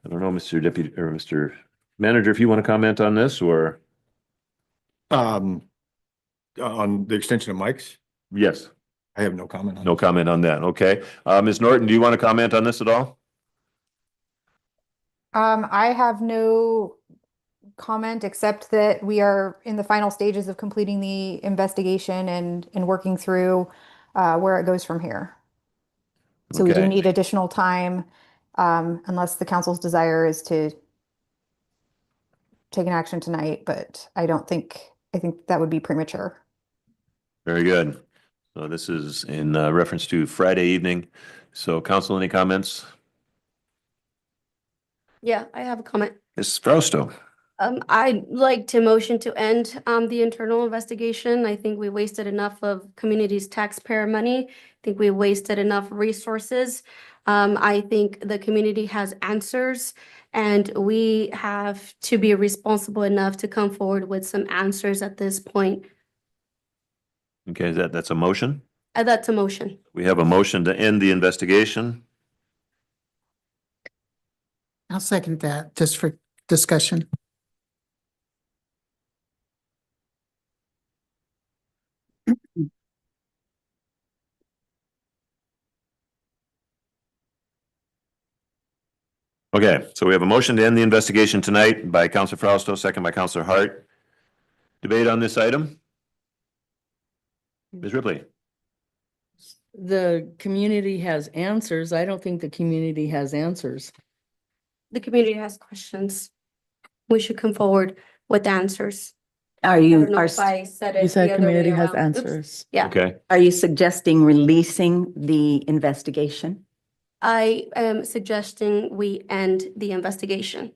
S2: I don't know, Mr. Deputy or Mr. Manager, if you want to comment on this or?
S14: On the extension of Mike's,
S2: Yes.
S14: I have no comment on.
S2: No comment on that. Okay. Ms. Norton, do you want to comment on this at all?
S16: I have no comment except that we are in the final stages of completing the investigation and working through where it goes from here. So we do
S2: Okay.
S16: need additional time, unless the council's desire is to take an action tonight, but I think that would be premature.
S2: Very good. So this is in reference to Friday evening. So council, any comments?
S13: Yeah, I have a comment.
S2: Ms. Fausto.
S13: I'd like to motion to end the internal investigation. I think we wasted enough of community's taxpayer money. I think we wasted enough resources. I think the community has answers, and we have to be responsible enough to come forward with some answers at this point.
S2: Okay, that's a motion?
S13: That's a motion.
S2: We have a motion to end the investigation.
S12: I'll second that just for discussion.
S2: Okay, so we have a motion to end the investigation tonight by Counselor Fausto, second by Counselor Hart. Debate on this item? Ms. Ripley?
S6: The community has answers. I don't think the community has answers.
S13: The community has questions. We should come forward with answers.
S10: Are
S13: I
S10: you,
S13: don't know
S10: are,
S13: if I said
S6: You
S13: it
S6: said
S13: the other way
S6: community has
S13: around. Oops.
S6: answers.
S13: Yeah.
S2: Okay,
S10: are you suggesting releasing the investigation?
S13: I am suggesting we end the investigation.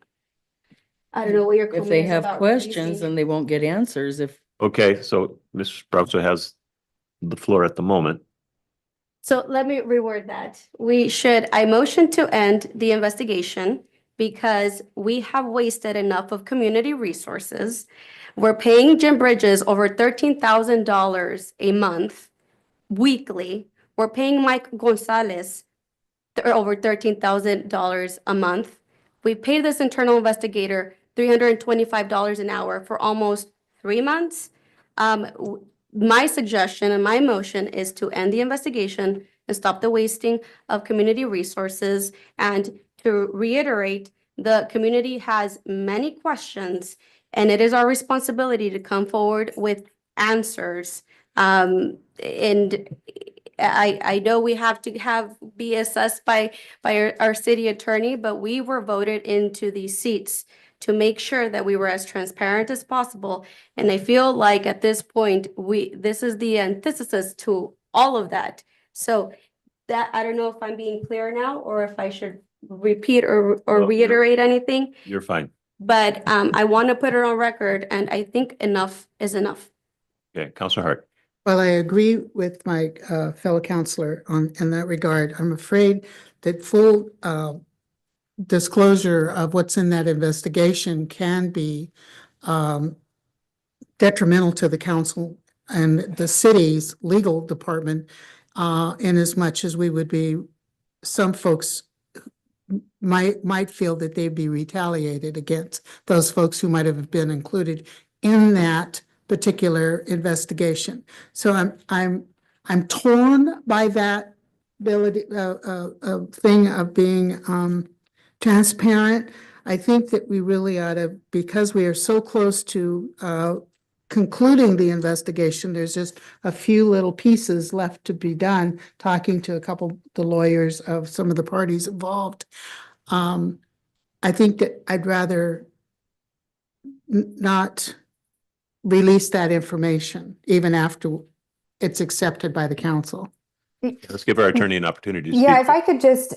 S13: I don't know what your
S6: If
S13: comment
S6: they
S13: is
S6: have
S13: about
S6: questions,
S13: releasing.
S6: then they won't get answers if.
S2: Okay, so Ms. Brazo has the floor at the moment.
S13: So let me reword that. I motion to end the investigation because we have wasted enough of community resources. We're paying Jim Bridges over $13,000 a month weekly. We're paying Mike Gonzalez over $13,000 a month. We paid this internal investigator $325 an hour for almost 3 months. My suggestion and my motion is to end the investigation and stop the wasting of community resources. And to reiterate, the community has many questions, and it is our responsibility to come forward with answers. And I know we have to be assessed by our city attorney, but we were voted into these seats to make sure that we were as transparent as possible. And I feel like at this point, this is the antithesis to all of that. So that, I don't know if I'm being clear now, or if I should repeat or
S2: No,
S13: reiterate anything,
S2: You're fine.
S13: but I want to put it on record, and I think enough is enough.
S2: Okay, Counselor Hart.
S12: Well, I agree with my fellow counselor in that regard. I'm afraid that full disclosure of what's in that investigation can be detrimental to the council and the city's legal department, in as much as we would be, some folks might feel that they'd be retaliated against those folks who might have been included in that particular investigation. So I'm torn by that ability, thing of being transparent. I think that we really ought to, because we are so close to concluding the investigation, there's just a few little pieces left to be done, talking to a couple of the lawyers of some of the parties involved. I think that I'd rather not release that information even after it's accepted by the council.
S2: Let's give our attorney an opportunity to speak.
S16: Yeah, if I could just,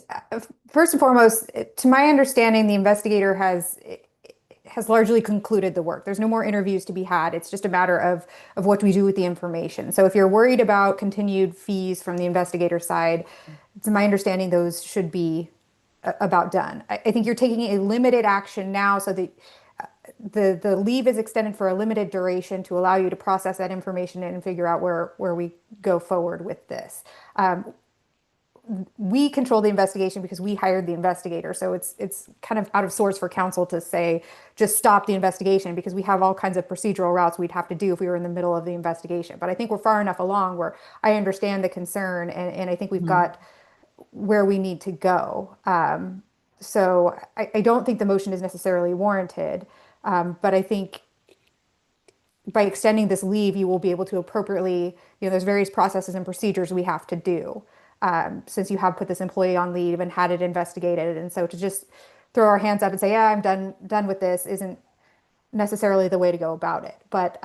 S16: first and foremost, to my understanding, the investigator has largely concluded the work. There's no more interviews to be had. It's just a matter of what we do with the information. So if you're worried about continued fees from the investigator side, to my understanding, those should be about done. I think you're taking a limited action now so that the leave is extended for a limited duration to allow you to process that information and figure out where we go forward with this. We control the investigation because we hired the investigator. So it's kind of out of sorts for council to say, just stop the investigation, because we have all kinds of procedural routes we'd have to do if we were in the middle of the investigation. But I think we're far enough along where I understand the concern, and I think we've got where we need to go. So I don't think the motion is necessarily warranted. But I think by extending this leave, you will be able to appropriately, there's various processes and procedures we have to do, since you have put this employee on leave and had it investigated. And so to just throw our hands up and say, yeah, I'm done with this, isn't necessarily the way to go about it. But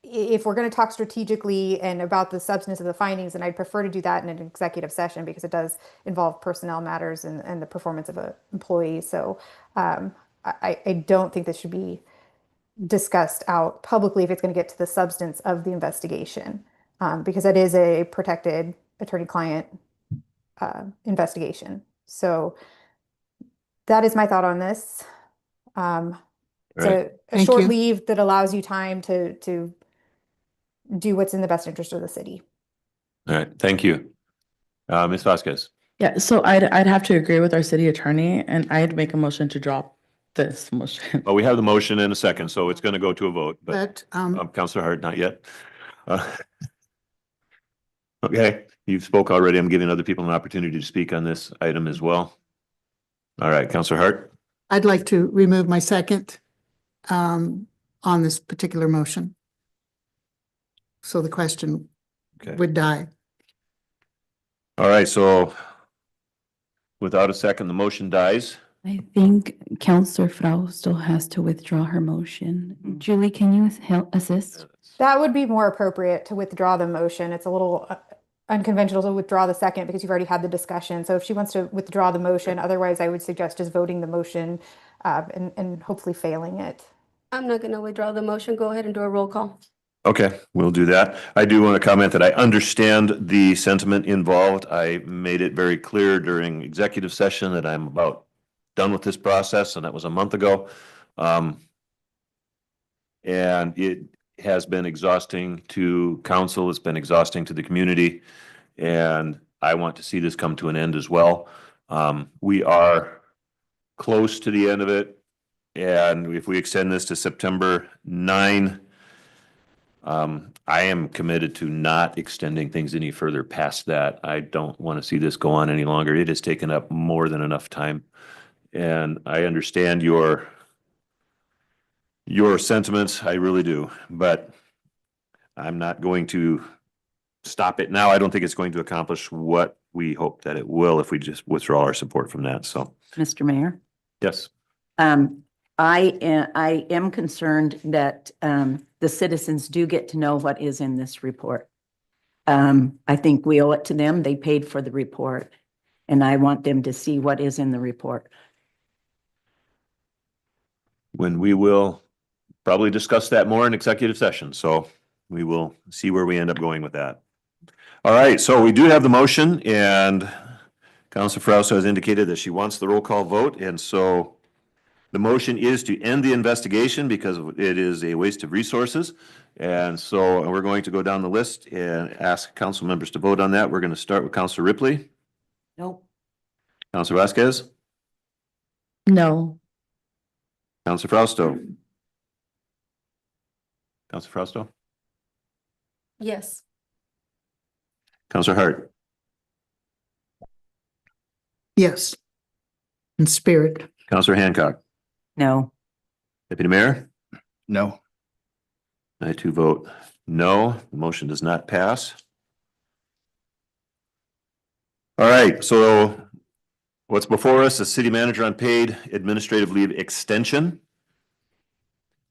S16: if we're going to talk strategically and about the substance of the findings, then I'd prefer to do that in an executive session, because it does involve personnel matters and the performance of an employee. So I don't think this should be discussed out publicly if it's going to get to the substance of the investigation, because it is a protected attorney-client investigation. So that is my thought on this. It's a short leave that allows you time to do what's in the best interest of the city.
S2: All right, thank you. Ms. Vasquez.
S17: Yeah, so I'd have to agree with our city attorney, and I'd make a motion to drop this motion.
S2: Well, we have the motion in a second, so it's going to go to a vote, but
S12: But
S2: Counselor Hart, not yet. Okay, you've spoke already. I'm giving other people an opportunity to speak on this item as well. All right, Counselor Hart.
S12: I'd like to remove my second on this particular motion. So the question would die.
S2: All right, so without a second, the motion dies.
S18: I think Counselor Frau still has to withdraw her motion. Julie, can you help assist?
S16: That would be more appropriate to withdraw the motion. It's a little unconventional to withdraw the second because you've already had the discussion. So if she wants to withdraw the motion, otherwise I would suggest just voting the motion and hopefully failing it.
S13: I'm not gonna withdraw the motion. Go ahead and do a roll call.
S2: Okay, we'll do that. I do want to comment that I understand the sentiment involved. I made it very clear during executive session that I'm about done with this process, and that was a month ago. And it has been exhausting to council. It's been exhausting to the community. And I want to see this come to an end as well. We are close to the end of it. And if we extend this to September 9, I am committed to not extending things any further past that. I don't want to see this go on any longer. It has taken up more than enough time. And I understand your sentiments, I really do, but I'm not going to stop it now. I don't think it's going to accomplish what we hope that it will if we just withdraw our support from that, so.
S10: Mr. Mayor,
S2: Yes.
S10: I am concerned that the citizens do get to know what is in this report. I think we owe it to them. They paid for the report, and I want them to see what is in the report.
S2: When we will probably discuss that more in executive session, so we will see where we end up going with that. All right, so we do have the motion, and Councilor Frausto has indicated that she wants the roll call vote, and so the motion is to end the investigation because it is a waste of resources. And so we're going to go down the list and ask council members to vote on that. We're going to start with Councilor Ripley.
S10: Nope.
S2: Councilor Vasquez.
S17: No.
S2: Councilor Frausto. Councilor Frausto.
S13: Yes.
S2: Councilor Hart.
S12: Yes. In spirit.
S2: Councilor Hancock.
S10: No.
S2: Deputy Mayor.
S9: No.
S2: I too vote no. The motion does not pass. All right, so what's before us is city manager unpaid administrative leave extension.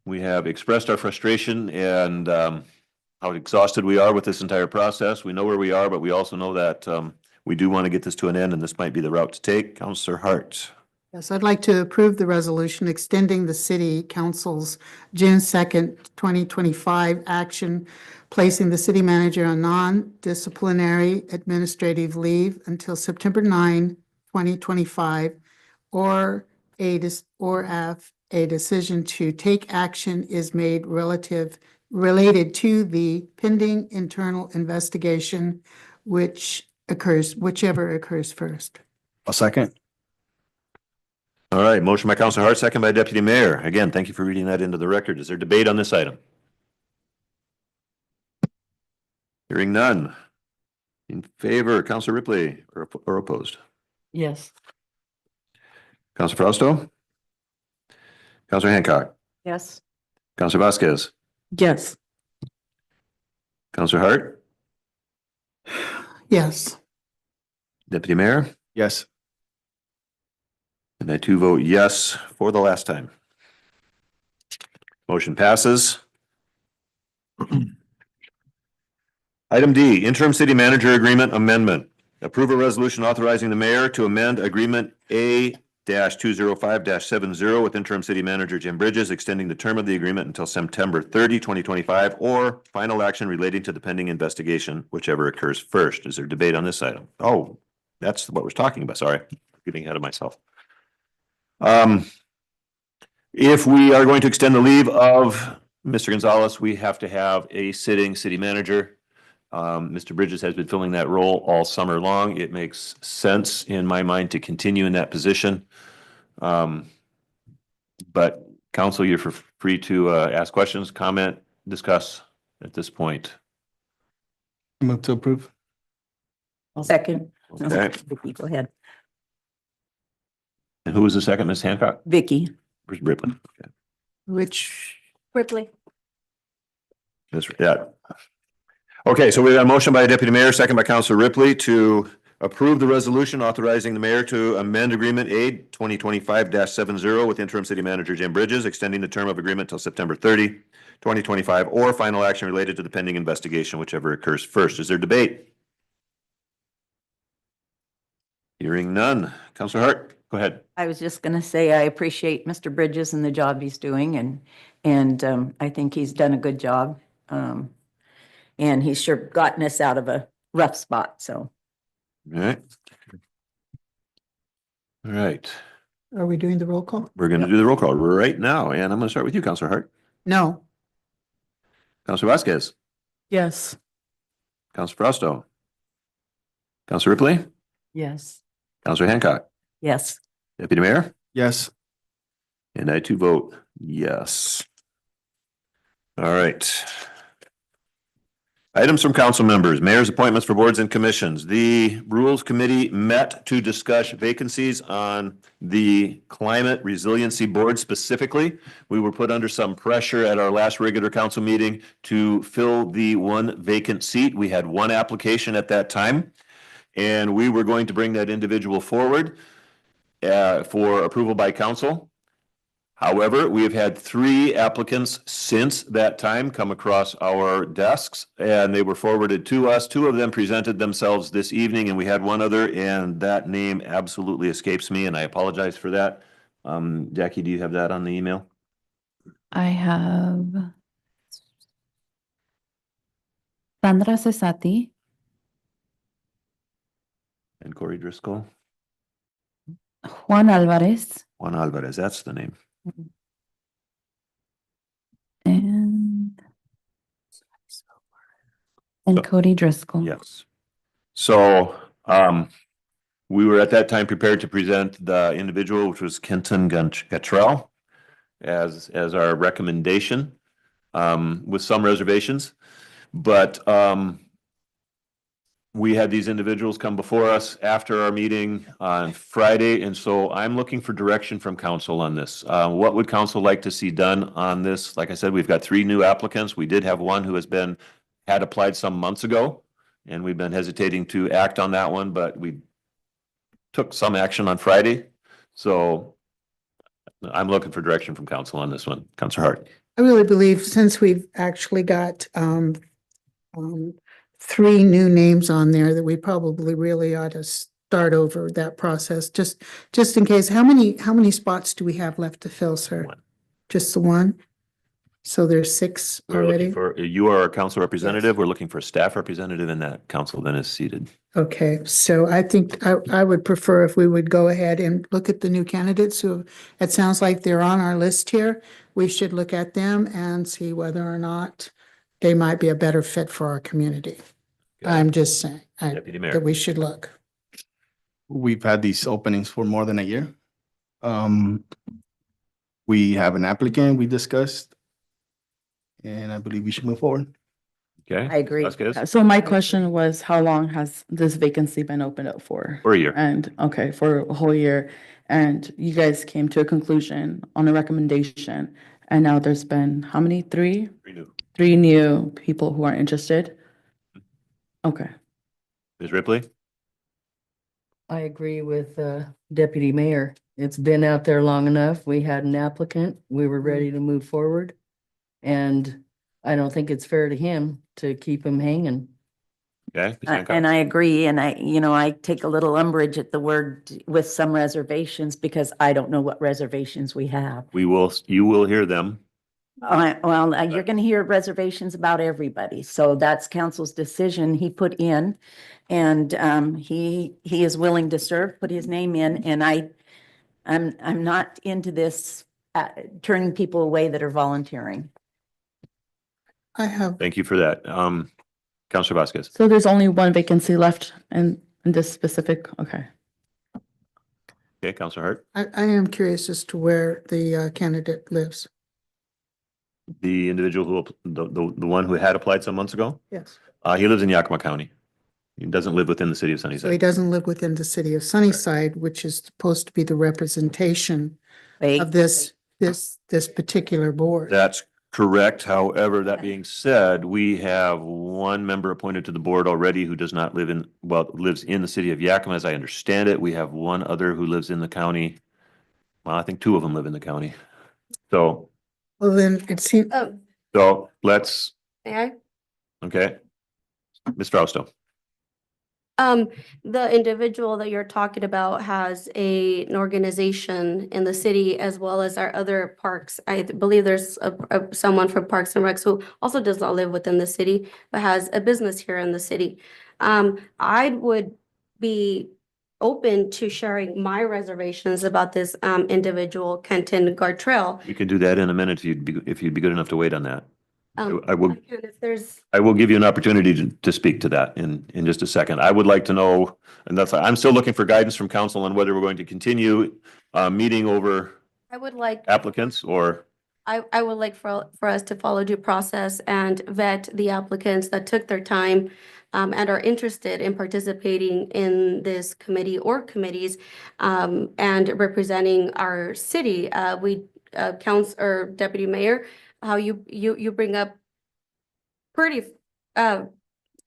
S2: We have expressed our frustration and how exhausted we are with this entire process. We know where we are, but we also know that we do want to get this to an end, and this might be the route to take. Councilor Hart.
S12: Yes, I'd like to approve the resolution extending the city council's June 2nd, 2025 action, placing the city manager on non-disciplinary administrative leave until September 9, 2025, or if a decision to take action is made related to the pending internal investigation, whichever occurs first.
S9: A second.
S2: All right, motion by Councilor Hart, second by Deputy Mayor. Again, thank you for reading that into the record. Is there debate on this item? Hearing none. In favor, Councilor Ripley, or opposed?
S10: Yes.
S2: Councilor Frausto? Councilor Hancock?
S10: Yes.
S2: Councilor Vasquez?
S17: Yes.
S2: Councilor Hart?
S12: Yes.
S2: Deputy Mayor?
S9: Yes.
S2: And I too vote yes for the last time. Motion passes. Item D, interim city manager agreement amendment. Approve a resolution authorizing the mayor to amend agreement A-205-70 with interim city manager Jim Bridges, extending the term of the agreement until September 30, 2025, or final action relating to the pending investigation, whichever occurs first. Is there debate on this item? Oh, that's what we're talking about. Sorry, getting ahead of myself. If we are going to extend the leave of Mr. Gonzalez, we have to have a sitting city manager. Mr. Bridges has been filling that role all summer long. It makes sense in my mind to continue in that position. But council, you're free to ask questions, comment, discuss at this point.
S9: Move to approve.
S10: Second.
S2: Okay.
S10: Vicky, go ahead.
S2: And who was the second, Ms. Hancock?
S10: Vicky.
S2: Where's Ripley? Okay.
S12: Which,
S13: Ripley.
S2: Yeah. Okay, so we have a motion by Deputy Mayor, second by Councilor Ripley to approve the resolution authorizing the mayor to amend agreement A 2025-70 with interim city manager Jim Bridges, extending the term of agreement till September 30, 2025, or final action related to the pending investigation, whichever occurs first. Is there debate? Hearing none. Counselor Hart, go ahead.
S10: I was just gonna say, I appreciate Mr. Bridges and the job he's doing and I think he's done a good job. And he's sure gotten us out of a rough spot, so.
S2: All right. All right.
S12: Are we doing the roll call?
S2: We're going to do the roll call right now, and I'm going to start with you, Counselor Hart.
S12: No.
S2: Counselor Vasquez,
S17: Yes.
S2: Counselor Fausto, Counselor Ripley,
S6: Yes.
S2: Counselor Hancock,
S10: Yes.
S2: Deputy Mayor,
S9: Yes.
S2: and I too vote yes. All right. Items from council members, mayor's appointments for boards and commissions. The Rules Committee met to discuss vacancies on the Climate Resiliency Board specifically. We were put under some pressure at our last regular council meeting to fill the one vacant seat. We had one application at that time, and we were going to bring that individual forward for approval by council. However, we have had 3 applicants since that time come across our desks, and they were forwarded to us. 2 of them presented themselves this evening, and we had one other, and that name absolutely escapes me, and I apologize for that. Jackie, do you have that on the email?
S18: I have Sandra Cesati,
S2: And Corey Driscoll?
S18: Juan Alvarez,
S2: Juan Alvarez, that's the name.
S18: and
S2: So-
S18: Cody Driscoll.
S2: Yes. So, we were at that time prepared to present the individual, which was Kenton Gatrell, as our recommendation, with some reservations. But, we had these individuals come before us after our meeting on Friday, and so I'm looking for direction from council on this. What would council like to see done on this? Like I said, we've got 3 new applicants. We did have one who had applied some months ago, and we've been hesitating to act on that one, but we took some action on Friday. So I'm looking for direction from council on this one. Counselor Hart.
S12: I really believe since we've actually got 3 new names on there, that we probably really ought to start over that process, just in case. How many spots do we have left to fill, sir?
S2: 1.
S12: Just the one? So there's 6
S2: We're looking
S12: already?
S2: you are our council representative. We're looking for a staff representative, and that council then is seated.
S12: Okay, so I think I would prefer if we would go ahead and look at the new candidates who, it sounds like they're on our list here. We should look at them and see whether or not they might be a better fit for our community. I'm just saying
S2: Deputy Mayor.
S12: that we should look.
S9: We've had these openings for more than a year. We have an applicant we discussed, and I believe we should move forward.
S2: Okay.
S10: I agree.
S2: Vasquez?
S17: So my question was, how long has this vacancy been opened up for?
S2: For a year.
S17: And, okay, for a whole year. And you guys came to a conclusion on a recommendation. And now there's been, how many? 3?
S2: 3 new.
S17: 3 new people who are interested? Okay.
S2: Ms. Ripley?
S6: I agree with Deputy Mayor. It's been out there long enough. We had an applicant. We were ready to move forward. And I don't think it's fair to him to keep him hanging.
S2: Okay. Ms. Hancock?
S10: And I agree, and I take a little umbrage at the word with some reservations because I don't know what reservations we have.
S2: You will hear them.
S10: You're gonna hear reservations about everybody, so that's council's decision he put in. And he is willing to serve, put his name in, and I'm not into this turning people away that are volunteering.
S2: Thank you for that. Counselor Vasquez.
S17: So there's only 1 vacancy left in this specific, okay.
S2: Okay, Counselor Hart.
S12: I am curious as to where the candidate lives.
S2: The individual the one who had applied some months ago?
S12: Yes.
S2: He lives in Yakima County. He doesn't live within the city of
S12: So he
S2: Sunnyside.
S12: doesn't live within the city of Sunnyside, which is supposed to be the representation of this particular board.
S2: That's correct. However, that being said, we have 1 member appointed to the board already who does not lives in the city of Yakima, as I understand it. We have 1 other who lives in the county. Well, I think 2 of them live in the county. So,
S12: Well, then it seems,
S2: let's,
S13: May I?
S2: okay. Ms. Fausto.
S13: The individual that you're talking about has an organization in the city as well as our other parks. I believe there's someone from Parks and Recs who also does not live within the city, but has a business here in the city. I would be open to sharing my reservations about this individual, Kenton Gartrell.
S2: We can do that in a minute if you'd be good enough to wait on that. I will.
S13: And if there's
S2: I will give you an opportunity to speak to that in just a second. I would like to know, and that's, I'm still looking for guidance from council on whether we're going to continue meeting over
S13: I would like
S2: applicants or.
S13: I would like for us to follow due process and vet the applicants that took their time and are interested in participating in this committee or committees and representing our city. Council or Deputy Mayor, how you bring up pretty on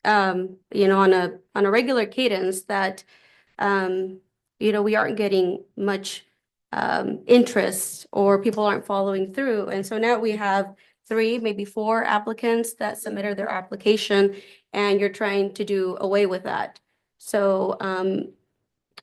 S13: a regular cadence that we aren't getting much interest or people aren't following through. And so now we have 3, maybe 4 applicants that submitted their application and you're trying to do away with that. So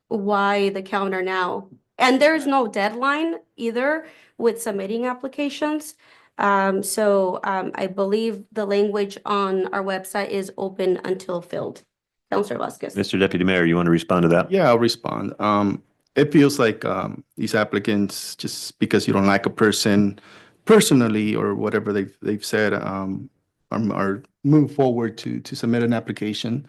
S13: why the counter now? And there's no deadline either with submitting applications. I believe the language on our website is open until filled. Councilor Vasquez.
S2: Mr. Deputy Mayor, you want to respond to that?
S9: Yeah, I'll respond. It feels like these applicants, just because you don't like a person personally or whatever they've said, are moving forward to submit an application.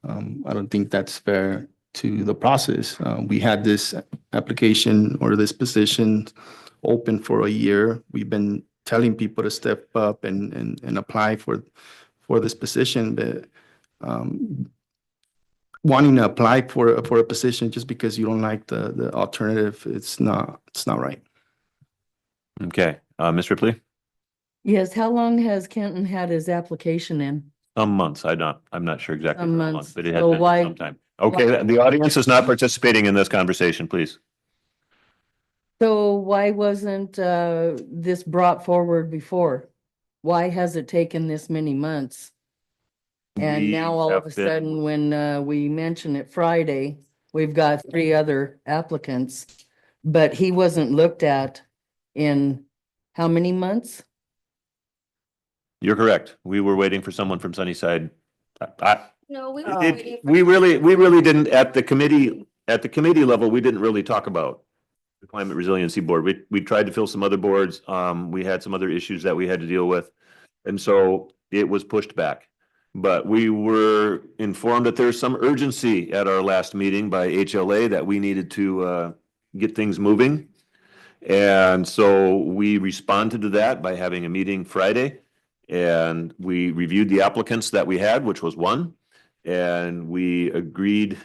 S9: I don't think that's fair to the process. We had this application or this position open for a year. We've been telling people to step up and apply for this position, but wanting to apply for a position just because you don't like the alternative, it's not right.
S2: Okay, Ms. Ripley?
S6: Yes, how long has Kenton had his application in?
S2: Some months. I'm not sure exactly.
S6: Some
S2: how long,
S6: months.
S2: but it has
S6: So
S2: been
S6: why-
S2: some time. Okay, the audience is not participating in this conversation, please.
S6: So why wasn't this brought forward before? Why has it taken this many months? And
S2: We
S6: now all of a
S2: have been-
S6: sudden, when we mention it Friday, we've got 3 other applicants, but he wasn't looked at in how many months?
S2: You're correct. We were waiting for someone from Sunnyside.
S13: No, we
S6: Oh.
S13: were waiting for.
S2: We really didn't, at the committee level, we didn't really talk about the Climate Resiliency Board. We tried to fill some other boards. We had some other issues that we had to deal with. And so it was pushed back. But we were informed that there's some urgency at our last meeting by HLA that we needed to get things moving. And so we responded to that by having a meeting Friday. And we reviewed the applicants that we had, which was 1. And we agreed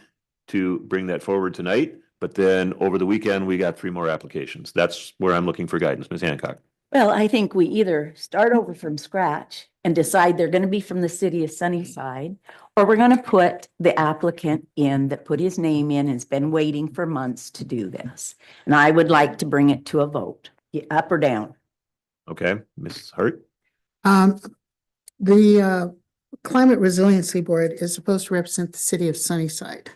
S2: to bring that forward tonight. But then over the weekend, we got 3 more applications. That's where I'm looking for guidance. Ms. Hancock.
S10: Well, I think we either start over from scratch and decide they're going to be from the city of Sunnyside, or we're going to put the applicant in that put his name in and has been waiting for months to do this. And I would like to bring it to a vote, up or down.
S2: Okay, Ms. Hart?
S12: The Climate Resiliency Board is supposed to represent the city of Sunnyside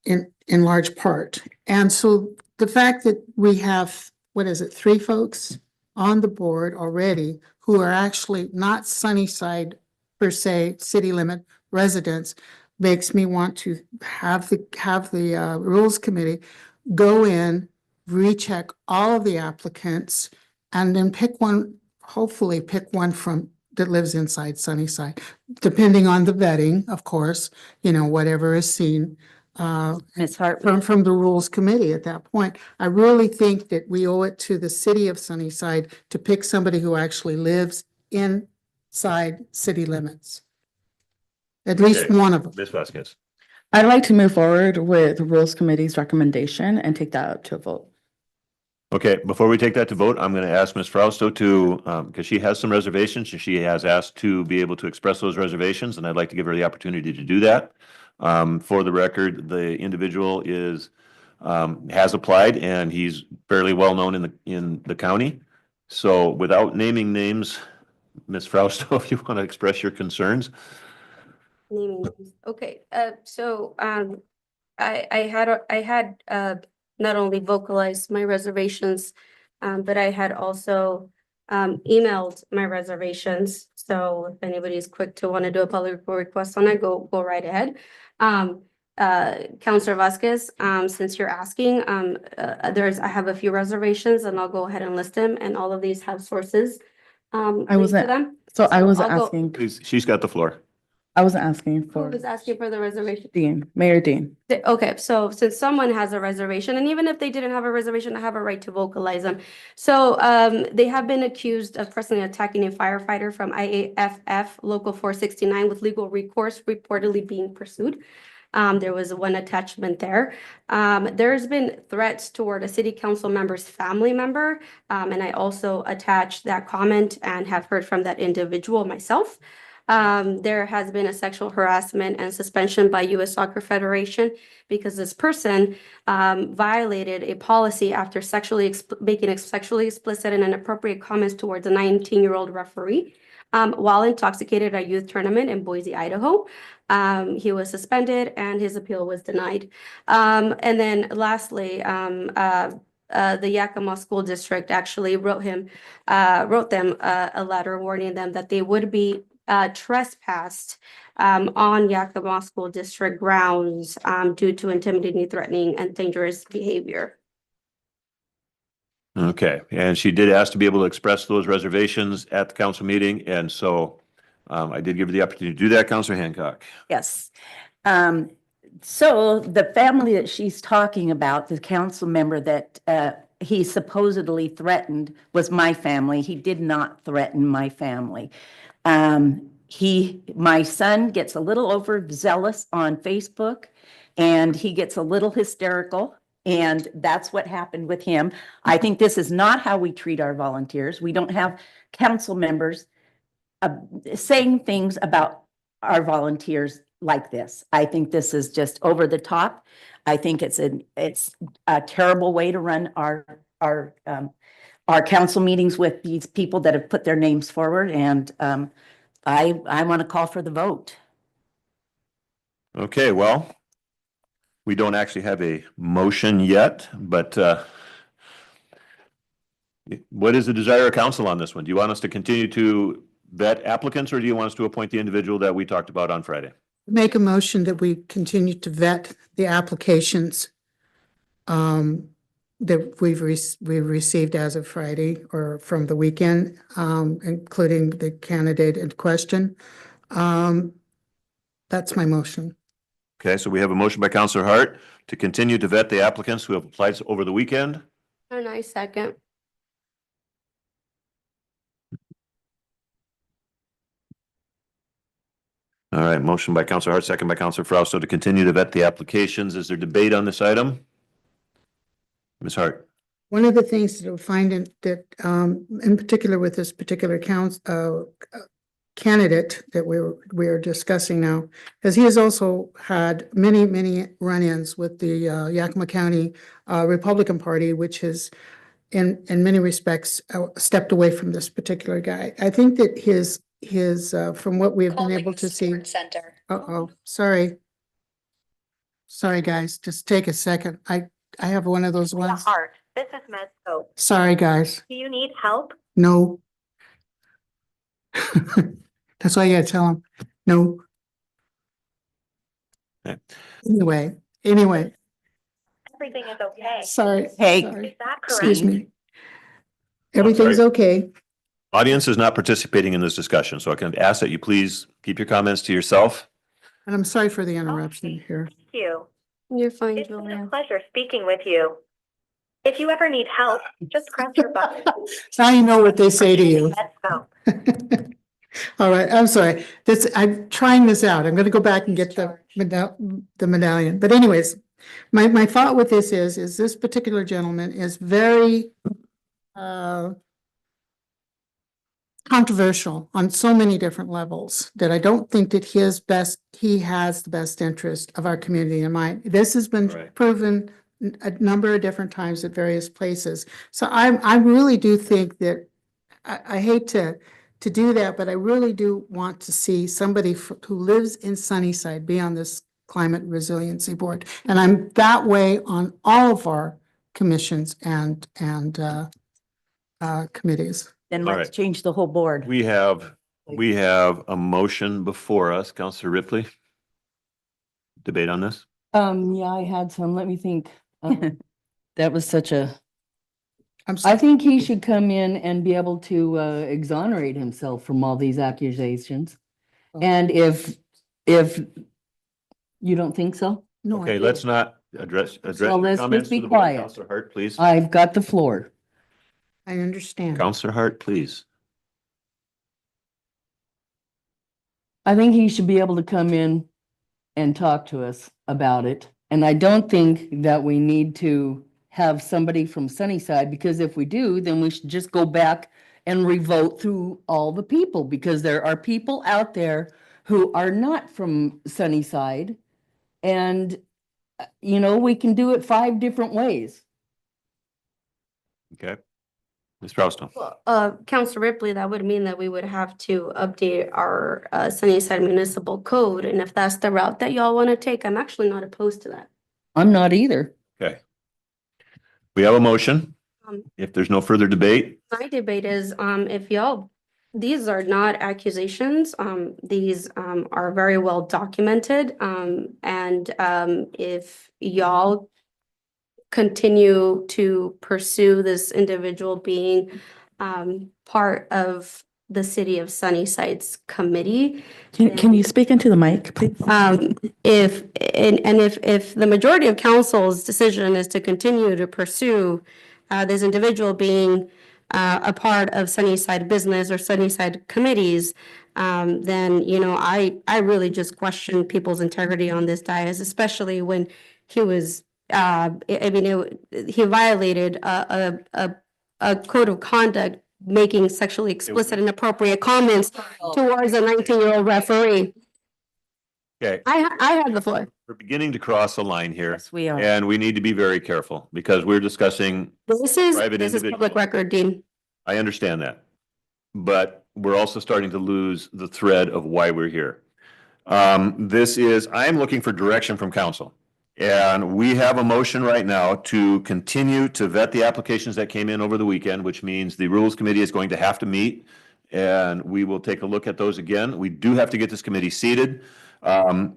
S12: in large part. And so the fact that we have, 3 folks on the board already who are actually not Sunnyside per se, city limit residents, makes me want to have the Rules Committee go in, recheck all of the applicants, and then hopefully pick one that lives inside Sunnyside, depending on the vetting, of course, whatever is seen
S10: Ms. Hart.
S12: from the Rules Committee at that point. I really think that we owe it to the city of Sunnyside to pick somebody who actually lives inside city limits. At least
S2: Okay.
S12: one of them.
S2: Ms. Vasquez.
S17: I'd like to move forward with the Rules Committee's recommendation and take that up to a vote.
S2: Okay, before we take that to vote, I'm going to ask Ms. Frausto to, because she has some reservations, and she has asked to be able to express those reservations, and I'd like to give her the opportunity to do that. For the record, the individual has applied, and he's fairly well-known in the county. So without naming names, Ms. Frausto, if you want to express your concerns.
S13: naming names. Okay, so, I had, not only vocalized my reservations, but I had also, emailed my reservations. So if anybody's quick to want to do a public request on it, go right ahead. Counselor Vasquez, since you're asking, I have a few reservations and I'll go ahead and list them, and all of these have sources.
S17: I
S13: linked to
S17: wasn't,
S13: them.
S17: so I was
S13: I'll go-
S17: asking,
S2: Please, she's got the floor.
S17: I wasn't asking
S13: Who
S17: for
S13: was asking for the reservation?
S17: Dean, Mayor Dean.
S13: Okay, so since someone has a reservation, and even if they didn't have a reservation, I have a right to vocalize them. So they have been accused of personally attacking a firefighter from IAFF Local 469 with legal recourse reportedly being pursued. There was one attachment there. There's been threats toward a city council member's family member. And I also attached that comment and have heard from that individual myself. There has been a sexual harassment and suspension by U.S. Soccer Federation because this person violated a policy after making sexually explicit and inappropriate comments towards a 19-year-old referee while intoxicated at a youth tournament in Boise, Idaho. He was suspended and his appeal was denied. And then lastly, the Yakima School District actually wrote them a letter warning them that they would be trespassed on Yakima School District grounds due to intimidating, threatening, and dangerous behavior.
S2: Okay, and she did ask to be able to express those reservations at the council meeting, and so I did give her the opportunity to do that. Counselor Hancock.
S10: Yes. So the family that she's talking about, the council member that he supposedly threatened was my family. He did not threaten my family. My son gets a little overzealous on Facebook and he gets a little hysterical, and that's what happened with him. I think this is not how we treat our volunteers. We don't have council members saying things about our volunteers like this. I think this is just over the top. I think it's a terrible way to run our council meetings with these people that have put their names forward, and I want to call for the vote.
S2: Okay, well, we don't actually have a motion yet, but what is the desire of council on this one? Do you want us to continue to vet applicants, or do you want us to appoint the individual that we talked about on Friday?
S12: Make a motion that we continue to vet the applications that we've received as of Friday or from the weekend, including the candidate in question. That's my motion.
S2: Okay, so we have a motion by Counselor Hart to continue to vet the applicants who have applied over the weekend.
S13: And I second.
S2: All right, motion by Counselor Hart, second by Counselor Frausto to continue to vet the applications. Is there debate on this item? Ms. Hart.
S12: One of the things that you'll find in particular with this particular candidate that we're discussing now, is he has also had many run-ins with the Yakima County Republican Party, which has in many respects stepped away from this particular guy. I think that his from what we've been able to see. Sorry, guys, just take a second. I have one of those ones.
S19: Hart, this is Medscope.
S12: Sorry, guys.
S19: Do you need help?
S12: No. That's why you gotta tell them, no.
S2: Okay.
S12: Anyway,
S19: Everything is okay.
S12: sorry.
S10: Hey.
S12: sorry.
S19: Is that
S12: Excuse
S19: correct?
S12: me. Everything's
S2: sorry.
S12: okay.
S2: Audience is not participating in this discussion, so I can ask that you please keep your comments to yourself.
S12: And I'm sorry for the interruption here.
S19: Thank you.
S13: You're fine,
S19: It's been a
S13: Julia.
S19: pleasure speaking with you. If you ever need help, just press your button.
S12: Now you know what they say to you.
S19: Medscope.
S12: All right, I'm sorry. I'm trying this out. I'm gonna go back and get the medallion. But anyways, my thought with this is this particular gentleman is very controversial on so many different levels that I don't think that he has the best interest of our community in mind. This has been
S2: Right.
S12: proven a number of different times at various places. So I really do think that I hate to to do that, but I really do want to see somebody who lives in Sunnyside be on this Climate Resiliency Board. And I'm that way on all of our commissions and committees.
S10: Then
S2: All
S10: let's
S2: right.
S10: change the whole board.
S2: We have a motion before us. Counselor Ripley? Debate on this?
S6: Yeah, I had some. Let me think. That was such a,
S12: I'm
S6: I think he should come in and be able to exonerate himself from all these accusations. And if you don't think so?
S12: No,
S2: Okay, let's not address
S6: So
S2: your
S6: let's
S2: comments
S6: just be
S2: to the board.
S6: quiet.
S2: Counselor Hart, please.
S6: I've got the floor.
S12: I understand.
S2: Counselor Hart, please.
S6: I think he should be able to come in and talk to us about it. And I don't think that we need to have somebody from Sunnyside, because if we do, then we should just go back and revote through all the people, because there are people out there who are not from Sunnyside. And, we can do it 5 different ways.
S2: Okay. Ms. Fausto.
S13: Counselor Ripley, that would mean that we would have to update our Sunnyside Municipal Code. And if that's the route that y'all want to take, I'm actually not opposed to that.
S6: I'm not either.
S2: Okay. We have a motion.
S13: Um,
S2: If there's no further debate,
S13: My debate is, if y'all, these are not accusations, these are very well documented. And if y'all continue to pursue this individual being part of the city of Sunnyside's committee.
S17: Can you speak into the mic, please?
S13: If the majority of council's decision is to continue to pursue this individual being a part of Sunnyside business or Sunnyside committees, then, I really just question people's integrity on this dais, especially when he was, he violated a code of conduct, making sexually explicit and inappropriate comments towards a 19-year-old referee.
S2: okay,
S13: I have the floor.
S2: we're beginning to cross a line here.
S10: Yes, we are.
S2: And we need to be very careful because we're discussing,
S13: This is
S2: Private
S13: public
S2: individual.
S13: record, Dean.
S2: I understand that. But we're also starting to lose the thread of why we're here. I'm looking for direction from council. And we have a motion right now to continue to vet the applications that came in over the weekend, which means the Rules Committee is going to have to meet. And we will take a look at those again. We do have to get this committee seated. And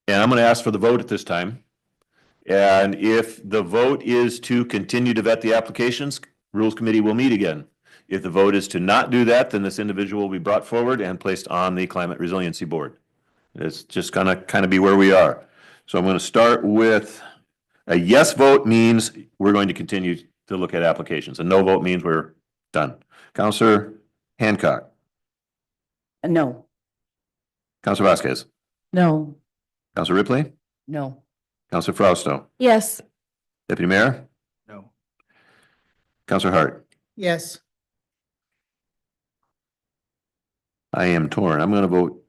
S2: I'm going to ask for the vote at this time. And if the vote is to continue to vet the applications, Rules Committee will meet again. If the vote is to not do that, then this individual will be brought forward and placed on the Climate Resiliency Board. It's just gonna kind of be where we are. So I'm going to start with a yes vote means we're going to continue to look at applications. A no vote means we're done. Counselor Hancock.
S10: No.
S2: Counselor Vasquez.
S17: No.
S2: Counselor Ripley.
S6: No.
S2: Counselor Frausto.
S13: Yes.
S2: Deputy Mayor.
S9: No.
S2: Counselor Hart.
S12: Yes.
S2: I am torn. I'm going to vote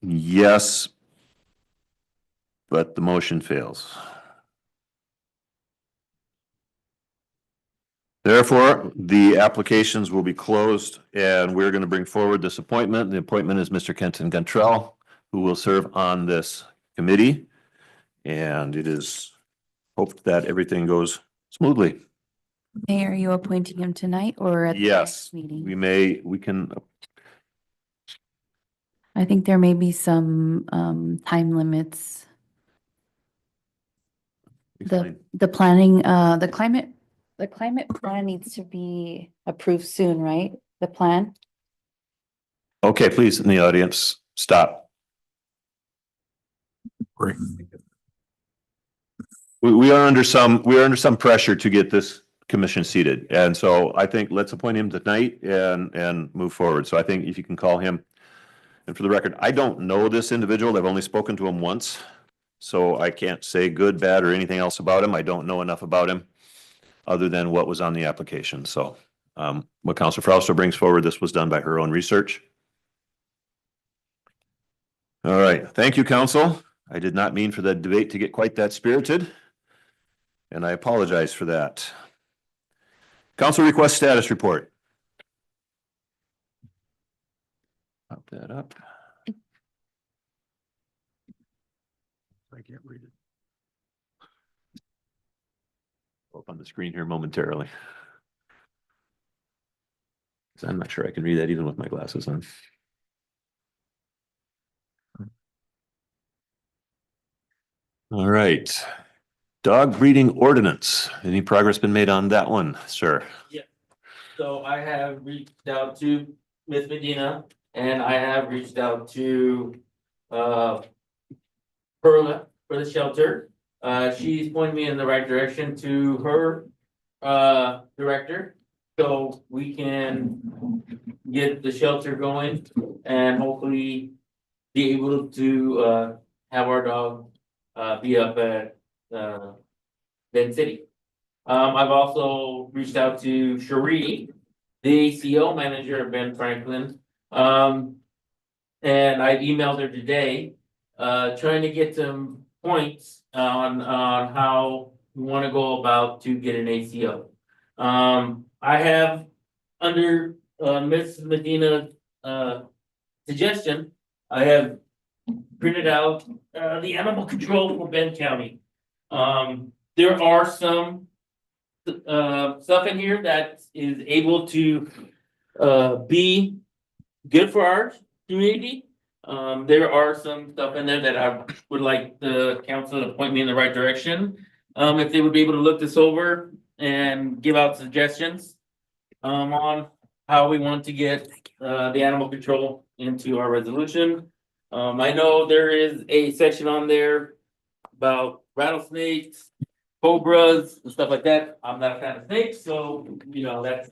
S2: yes, but the motion fails. Therefore, the applications will be closed and we're going to bring forward this appointment. The appointment is Mr. Kenton Gantrell, who will serve on this committee. And it is hoped that everything goes smoothly.
S18: Mayor, are you appointing him tonight or at the
S2: Yes,
S18: next meeting?
S2: we can.
S18: I think there may be some time limits. The planning, the climate plan needs to be approved soon, right? The plan?
S2: Okay, please, in the audience, stop.
S4: Great.
S2: We are under some pressure to get this commission seated. And so I think let's appoint him tonight and move forward. So I think if you can call him. And for the record, I don't know this individual. I've only spoken to him once. So I can't say good, bad, or anything else about him. I don't know enough about him other than what was on the application. So what Councilor Frausto brings forward, this was done by her own research. All right. Thank you, Council. I did not mean for the debate to get quite that spirited. And I apologize for that. Council request status report. that up.
S4: I can't read it.
S2: Up on the screen here momentarily. 'Cause I'm not sure I can read that even with my glasses on. All right. Dog breeding ordinance. Any progress been made on that one, sir?
S20: Yeah, so I have reached out to Miss Medina and I have reached out to Perla for the shelter. She's pointing me in the right direction to her director. So we can get the shelter going and hopefully be able to have our dog be up at Bend City. I've also reached out to Cherie, the ACO manager of Ben Franklin. And I emailed her today, trying to get some points on how we want to go about to get an ACO. I have under Miss Medina's suggestion, I have printed out the animal control for Bend County. There are some stuff in here that is able to be good for our community. There are some stuff in there that I would like the council to point me in the right direction. If they would be able to look this over and give out suggestions on how we want to get the animal control into our resolution. I know there is a section on there about rattlesnakes, cobras and stuff like that. I'm not a fan of snakes, so you know that's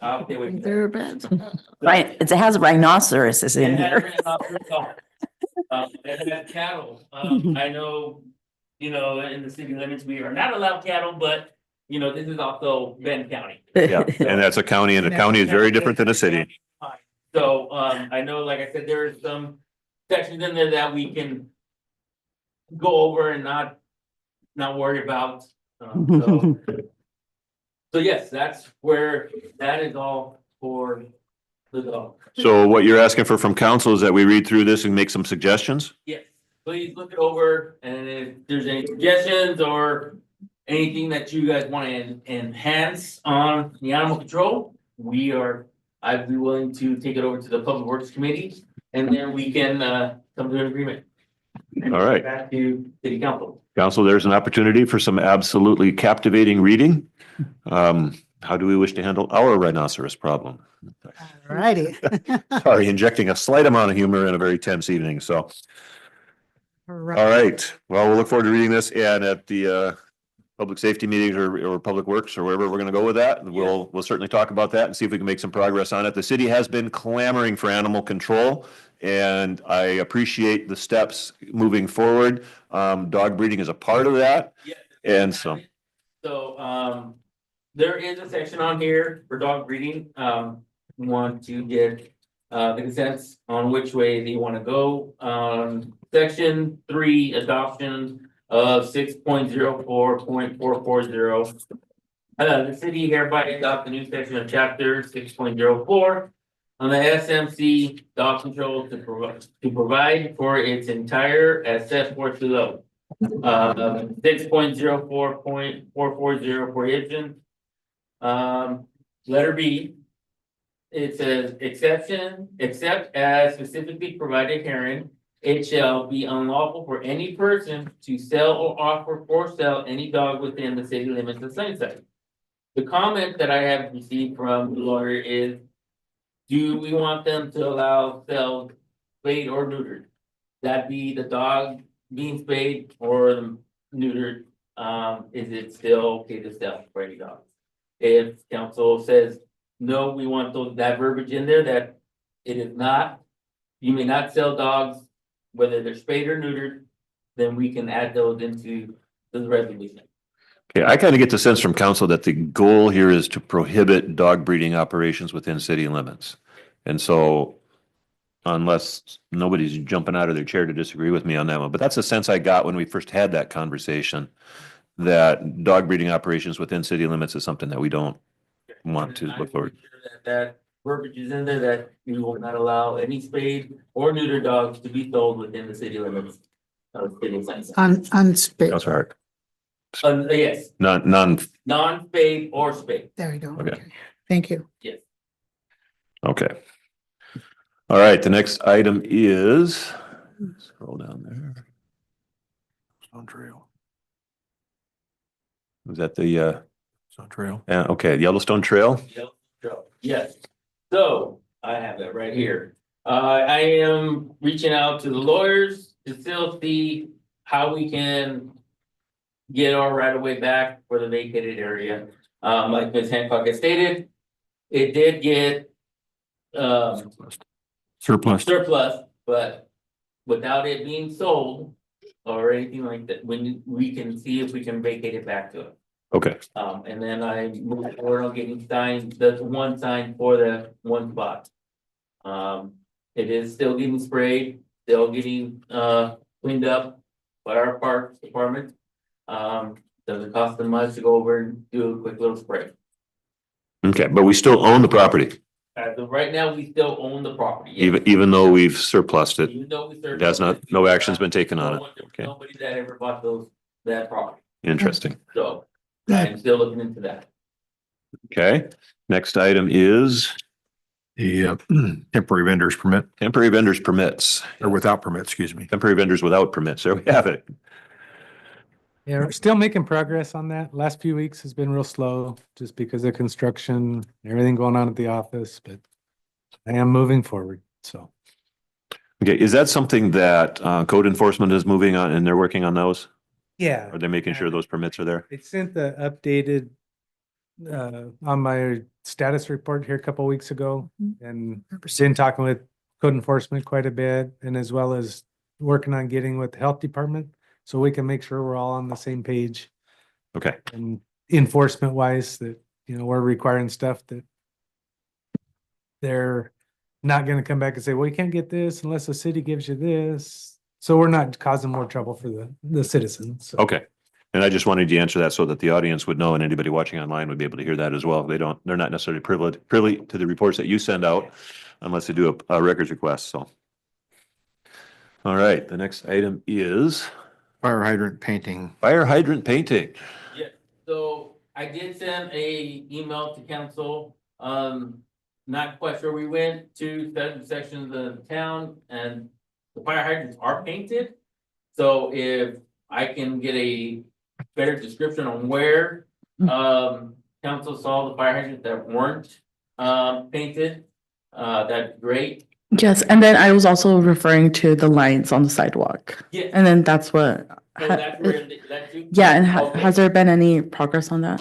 S20: I'll stay away from that.
S10: They're bad. Right, it has rhinoceroses in
S20: And
S10: here.
S20: and that's cattle. I know, you know, in the city limits, we are not allowed cattle, but you know, this is also Bend County.
S2: Yeah, and that's a county, and a county is very different than a city.
S20: So, I know, like I said, there are some sections in there that we can go over and not worry about. So yes, that's where, that is all for the dog.
S2: So what you're asking for from council is that we read through this and make some suggestions?
S20: Yes, please look it over, and if there's any suggestions or anything that you guys want to enhance on the animal control, I'd be willing to take it over to the Public Works Committee, and then we can come to an agreement.
S2: All right.
S20: Back to city council.
S2: Council, there's an opportunity for some absolutely captivating reading. How do we wish to handle our rhinoceros problem?
S12: Righty.
S2: Sorry, injecting a slight amount of humor in a very tense evening, so. All right, well, we'll look forward to reading this, and at the public safety meetings or public works or wherever we're gonna go with that, we'll certainly talk about that and see if we can make some progress on it. The city has been clamoring for animal control, and I appreciate the steps moving forward. Dog breeding is a part of that, and so.
S20: So, there is a section on here for dog breeding. We want to get the consents on which way they want to go. Section 3, adoption of 6.04.440. The city hereby adopt the new section of chapter 6.04 on the SMC dog control to provide for its entire as set forth below. 6.04.440 prohibition. Letter B. It says except as specifically provided herein, it shall be unlawful for any person to sell or offer for sale any dog within the city limits of Sunnyside. The comment that I have received from the lawyer is, do we want them to allow sell spayed or neutered? That be the dog being spayed or neutered, is it still okay to sell for any dog? If council says, no, we want that verbiage in there that it is not, you may not sell dogs, whether they're spayed or neutered, then we can add those into the resolution.
S2: Okay, I kind of get the sense from council that the goal here is to prohibit dog breeding operations within city limits. And so unless nobody's jumping out of their chair to disagree with me on that one, but that's the sense I got when we first had that conversation, that dog breeding operations within city limits is something that we don't want to look forward.
S20: That verbiage is in there that we will not allow any spayed or neuter dogs to be sold within the city limits of the city of Sunnyside.
S12: Unspent.
S2: That's hard.
S20: Yes,
S2: None,
S20: non-spayed or spayed,
S12: There you go.
S2: Okay.
S12: Okay. Thank you.
S20: yes.
S2: okay. All right, the next item is, scroll down there.
S4: Stone Trail.
S2: Was that the,
S4: Stone Trail.
S2: yeah, okay, Yellowstone Trail?
S20: Yes, so I have that right here. I am reaching out to the lawyers to still see how we can get our right of way back for the vacated area. Like Ms. Hancock has stated, it did get surplus, but without it being sold or anything like that, when we can see if we can vacate it back to it.
S2: Okay,
S20: And then I moved forward on getting signed, that's one sign for the one spot. It is still getting sprayed, still getting cleaned up by our parks department. Doesn't cost them much to go over and do a quick little spray.
S2: okay, but we still own the property,
S20: As of right now, we still own the property. yes.
S2: even though we've surplused it.
S20: Even though we
S2: It
S20: served.
S2: has not, no action's been taken on
S20: No
S2: it.
S20: one-
S2: Okay,
S20: Nobody that ever bought that property,
S2: interesting.
S20: so I'm still looking into that.
S2: Okay, next item is
S14: The temporary vendors permit,
S2: temporary vendors permits,
S14: or without permit, excuse me.
S2: temporary vendors without permits. There we have it.
S15: Yeah, we're still making progress on that. Last few weeks has been real slow just because of construction, everything going on at the office, but I am moving forward, so.
S2: Okay, is that something that code enforcement is moving on and they're working on those?
S15: Yeah.
S2: Are they making sure those permits are there?
S15: I sent the updated on my status report here a couple weeks ago and been talking with code enforcement quite a bit and as well as working on getting with the health department so we can make sure we're all on the same page
S2: Okay,
S15: and enforcement wise that, you know, we're requiring stuff that they're not going to come back and say, well, you can't get this unless the city gives you this. So we're not causing more trouble for the citizens. So.
S2: okay. And I just wanted you to answer that so that the audience would know and anybody watching online would be able to hear that as well. They're not necessarily privy to the reports that you send out unless they do a records request, so. All right, the next item is
S14: Fire hydrant painting.
S2: fire hydrant painting.
S20: Yeah, so I did send a email to council, not quite sure, we went to certain sections of town and the fire hydrants are painted. So if I can get a better description on where, council saw the fire hydrants that weren't, painted, that's great.
S17: Yes, and then I was also referring to the lights on the sidewalk.
S20: Yeah.
S17: And then that's what.
S20: So that's where, that's you.
S17: Yeah, and
S20: Okay.
S17: has there been any progress on that?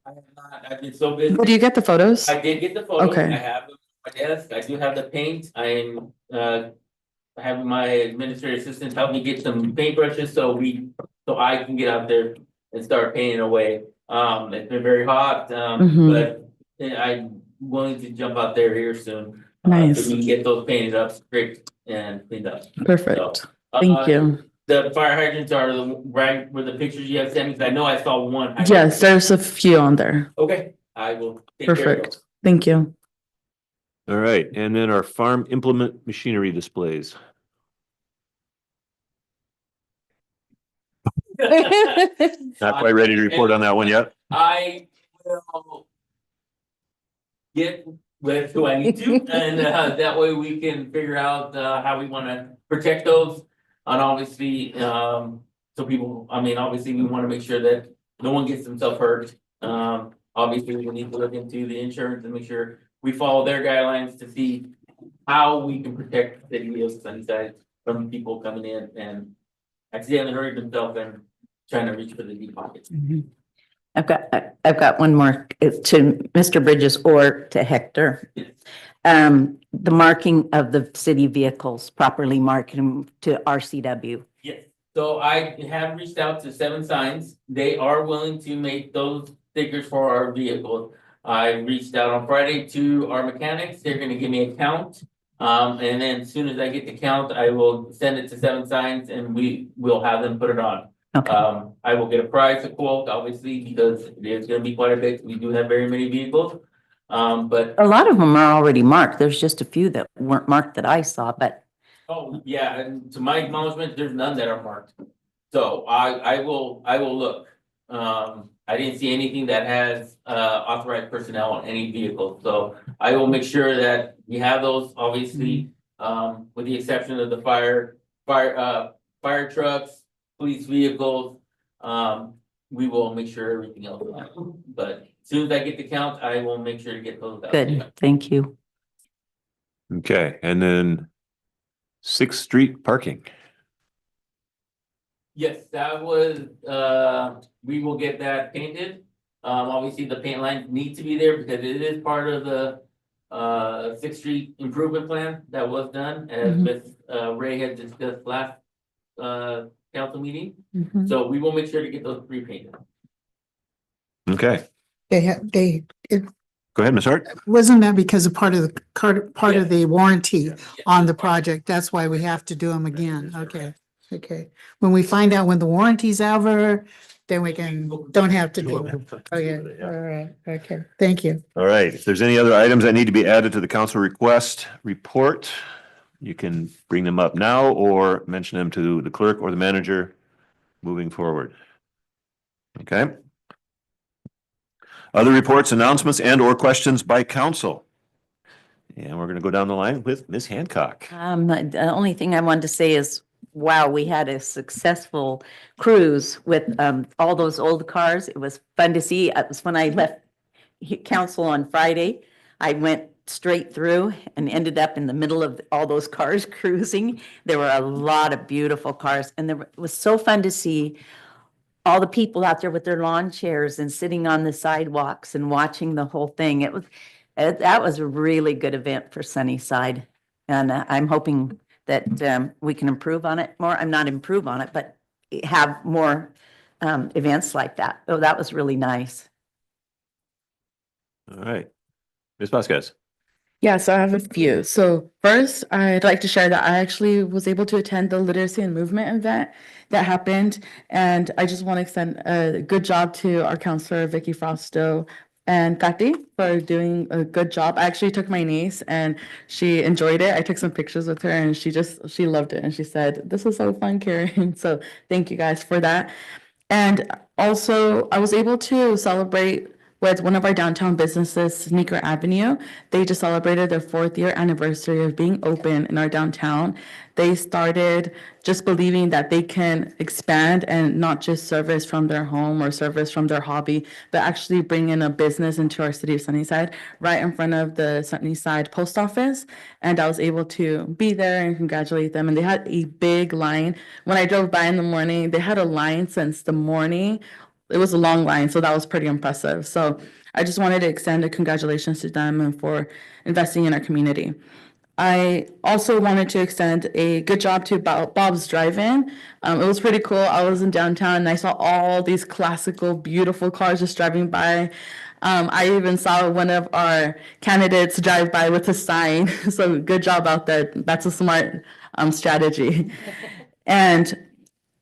S20: I have not, I've been so busy.
S17: Do you get the photos?
S20: I did get the photos.
S17: Okay.
S20: I have them on my desk. I do have the paint. I'm having my administrative assistant help me get some paintbrushes so I can get out there and start painting away. It's been very hot,
S17: Mhm.
S20: but I'm willing to jump out there here soon.
S17: Nice.
S20: So we can get those painted up, scraped and cleaned up.
S17: Perfect.
S20: So,
S17: Thank you.
S20: The fire hydrants are right where the pictures you have sent me, 'cause I know I saw one. hydrant.
S17: Yes, there's a few on there.
S20: Okay, I will take care of
S17: Perfect.
S20: those.
S17: Thank you.
S2: All right, and then our farm implement machinery displays. Not quite ready to report on that one yet?
S20: I will get with who I need to, and that way we can figure out how we wanna protect those. And obviously, so people, I mean, obviously, we wanna make sure that no one gets themselves hurt. Obviously, we need to look into the insurance and make sure we follow their guidelines to see how we can protect the city of Sunnyside from people coming in and accidentally hurting themselves and trying to reach for the deep pockets.
S10: I've got one more. It's to Mr. Bridges or to Hector. The marking of the city vehicles, properly marking to RCW.
S20: Yes, so I have reached out to 7 Signs. They are willing to make those stickers for our vehicles. I reached out on Friday to our mechanics. They're gonna give me a count. And then as soon as I get the count, I will send it to 7 Signs and we will have them put it on. I will get a price, a quote, obviously, because there's gonna be quite a bit. We do have very many vehicles. But
S10: A lot of them are already marked. There's just a few that weren't marked that I saw, but
S20: oh, yeah, and to my acknowledgement, there's none that are marked. So I will look. I didn't see anything that has authorized personnel on any vehicle, so I will make sure that we have those, obviously. With the exception of the fire trucks, police vehicles. We will make sure everything else, but as soon as I get the count, I will make sure to get those out.
S10: good. Thank you.
S2: Okay, and then Sixth Street parking.
S20: Yes, that was, we will get that painted. Obviously the paint line needs to be there because it is part of the Sixth Street improvement plan that was done as Ms. Ray had discussed last council meeting. So we will make sure to get those pre-painted.
S2: Okay,
S12: It
S2: go ahead, Ms. Hart.
S12: wasn't that because of part of the warranty on the project? That's why we have to do them again. Okay. Okay. When we find out when the warranty's over, then we don't have to do it. Okay. All right. Okay. Thank you.
S2: All right, if there's any other items that need to be added to the council request report, you can bring them up now or mention them to the clerk or the manager moving forward. Okay. Other reports, announcements, and or questions by council. And we're gonna go down the line with Ms. Hancock.
S10: The only thing I wanted to say is, wow, we had a successful cruise with all those old cars. It was fun to see. It was when I left council on Friday. I went straight through and ended up in the middle of all those cars cruising. There were a lot of beautiful cars, and it was so fun to see all the people out there with their lawn chairs and sitting on the sidewalks and watching the whole thing. That was a really good event for Sunnyside, and I'm hoping that we can improve on it more. I'm not improve on it, but have more events like that. Oh, that was really nice.
S2: All right, Ms. Vasquez.
S17: Yeah, so I have a few. So first, I'd like to share that I actually was able to attend the Literacy and Movement event that happened. And I just want to extend a good job to our counselor, Vicky Fausto, and Kati for doing a good job. I actually took my niece and she enjoyed it. I took some pictures with her and she loved it. And she said, "This was so fun, Karen." So thank you guys for that. And also I was able to celebrate with one of our downtown businesses, Sneaker Avenue. They just celebrated their 4th year anniversary of being open in our downtown. They started just believing that they can expand and not just service from their home or service from their hobby, but actually bring in a business into our city of Sunnyside, right in front of the Sunnyside post office. And I was able to be there and congratulate them. And they had a big line. When I drove by in the morning, they had a line since the morning. It was a long line, so that was pretty impressive. So I just wanted to extend a congratulations to them and for investing in our community. I also wanted to extend a good job to Bob's Drive-In. It was pretty cool. I was in downtown and I saw all these classical, beautiful cars just driving by. I even saw one of our candidates drive by with a sign. So good job out there. That's a smart strategy. And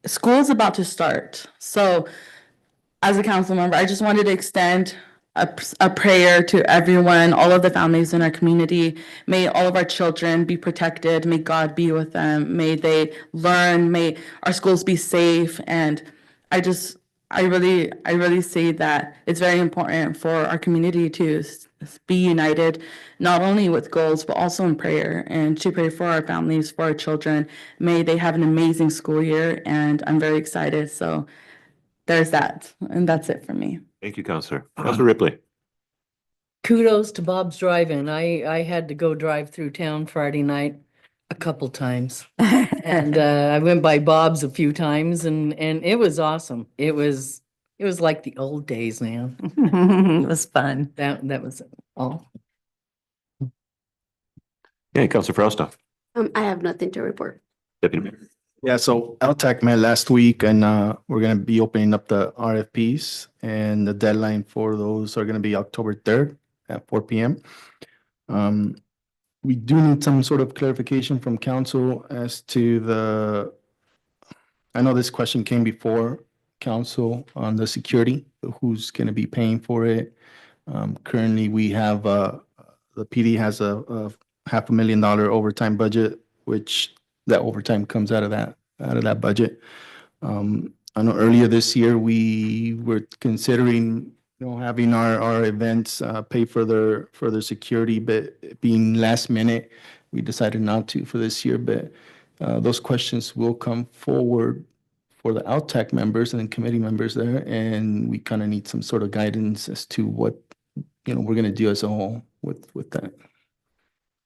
S17: school's about to start. So as a council member, I just wanted to extend a prayer to everyone, all of the families in our community. May all of our children be protected. May God be with them. May they learn. May our schools be safe. And I really say that it's very important for our community to be united, not only with goals, but also in prayer, and to pray for our families, for our children. May they have an amazing school year. And I'm very excited. So there's that, and that's it for me.
S2: Thank you, Counselor. Counselor Ripley.
S6: Kudos to Bob's Drive-In. I had to go drive through town Friday night a couple times. And I went by Bob's a few times and it was awesome. It was like the old days, man.
S10: It was fun.
S6: That was all.
S2: Yeah, Counselor Frausto.
S13: I have nothing to report.
S2: Deputy Mayor.
S9: Yeah, so LTAC met last week and we're gonna be opening up the RFPs and the deadline for those are gonna be October 3rd at 4 p.m. We do need some sort of clarification from council as to I know this question came before council on the security, who's gonna be paying for it. Currently, we have, the PD has a $500,000 overtime budget, which that overtime comes out of that budget. I know earlier this year, we were considering, having our events, pay for their security, but being last minute, we decided not to for this year, but those questions will come forward for the OutTech members and committee members there, and we kind of need some sort of guidance as to what, we're gonna do as a whole with that.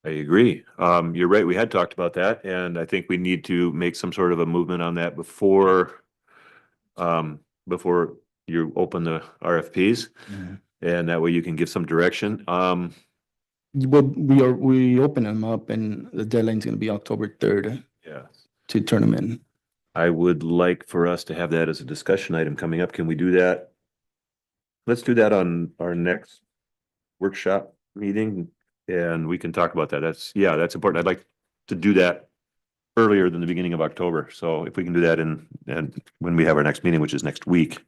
S2: I agree. You're right. We had talked about that, and I think we need to make some sort of a movement on that before you open the RFPs, and that way you can give some direction.
S9: Well, we open them up, and the deadline's gonna be October 3rd.
S2: Yeah.
S9: To turn them in.
S2: I would like for us to have that as a discussion item coming up. Can we do that? Let's do that on our next workshop meeting, and we can talk about that. That's important. I'd like to do that earlier than the beginning of October. So if we can do that and when we have our next meeting, which is next week,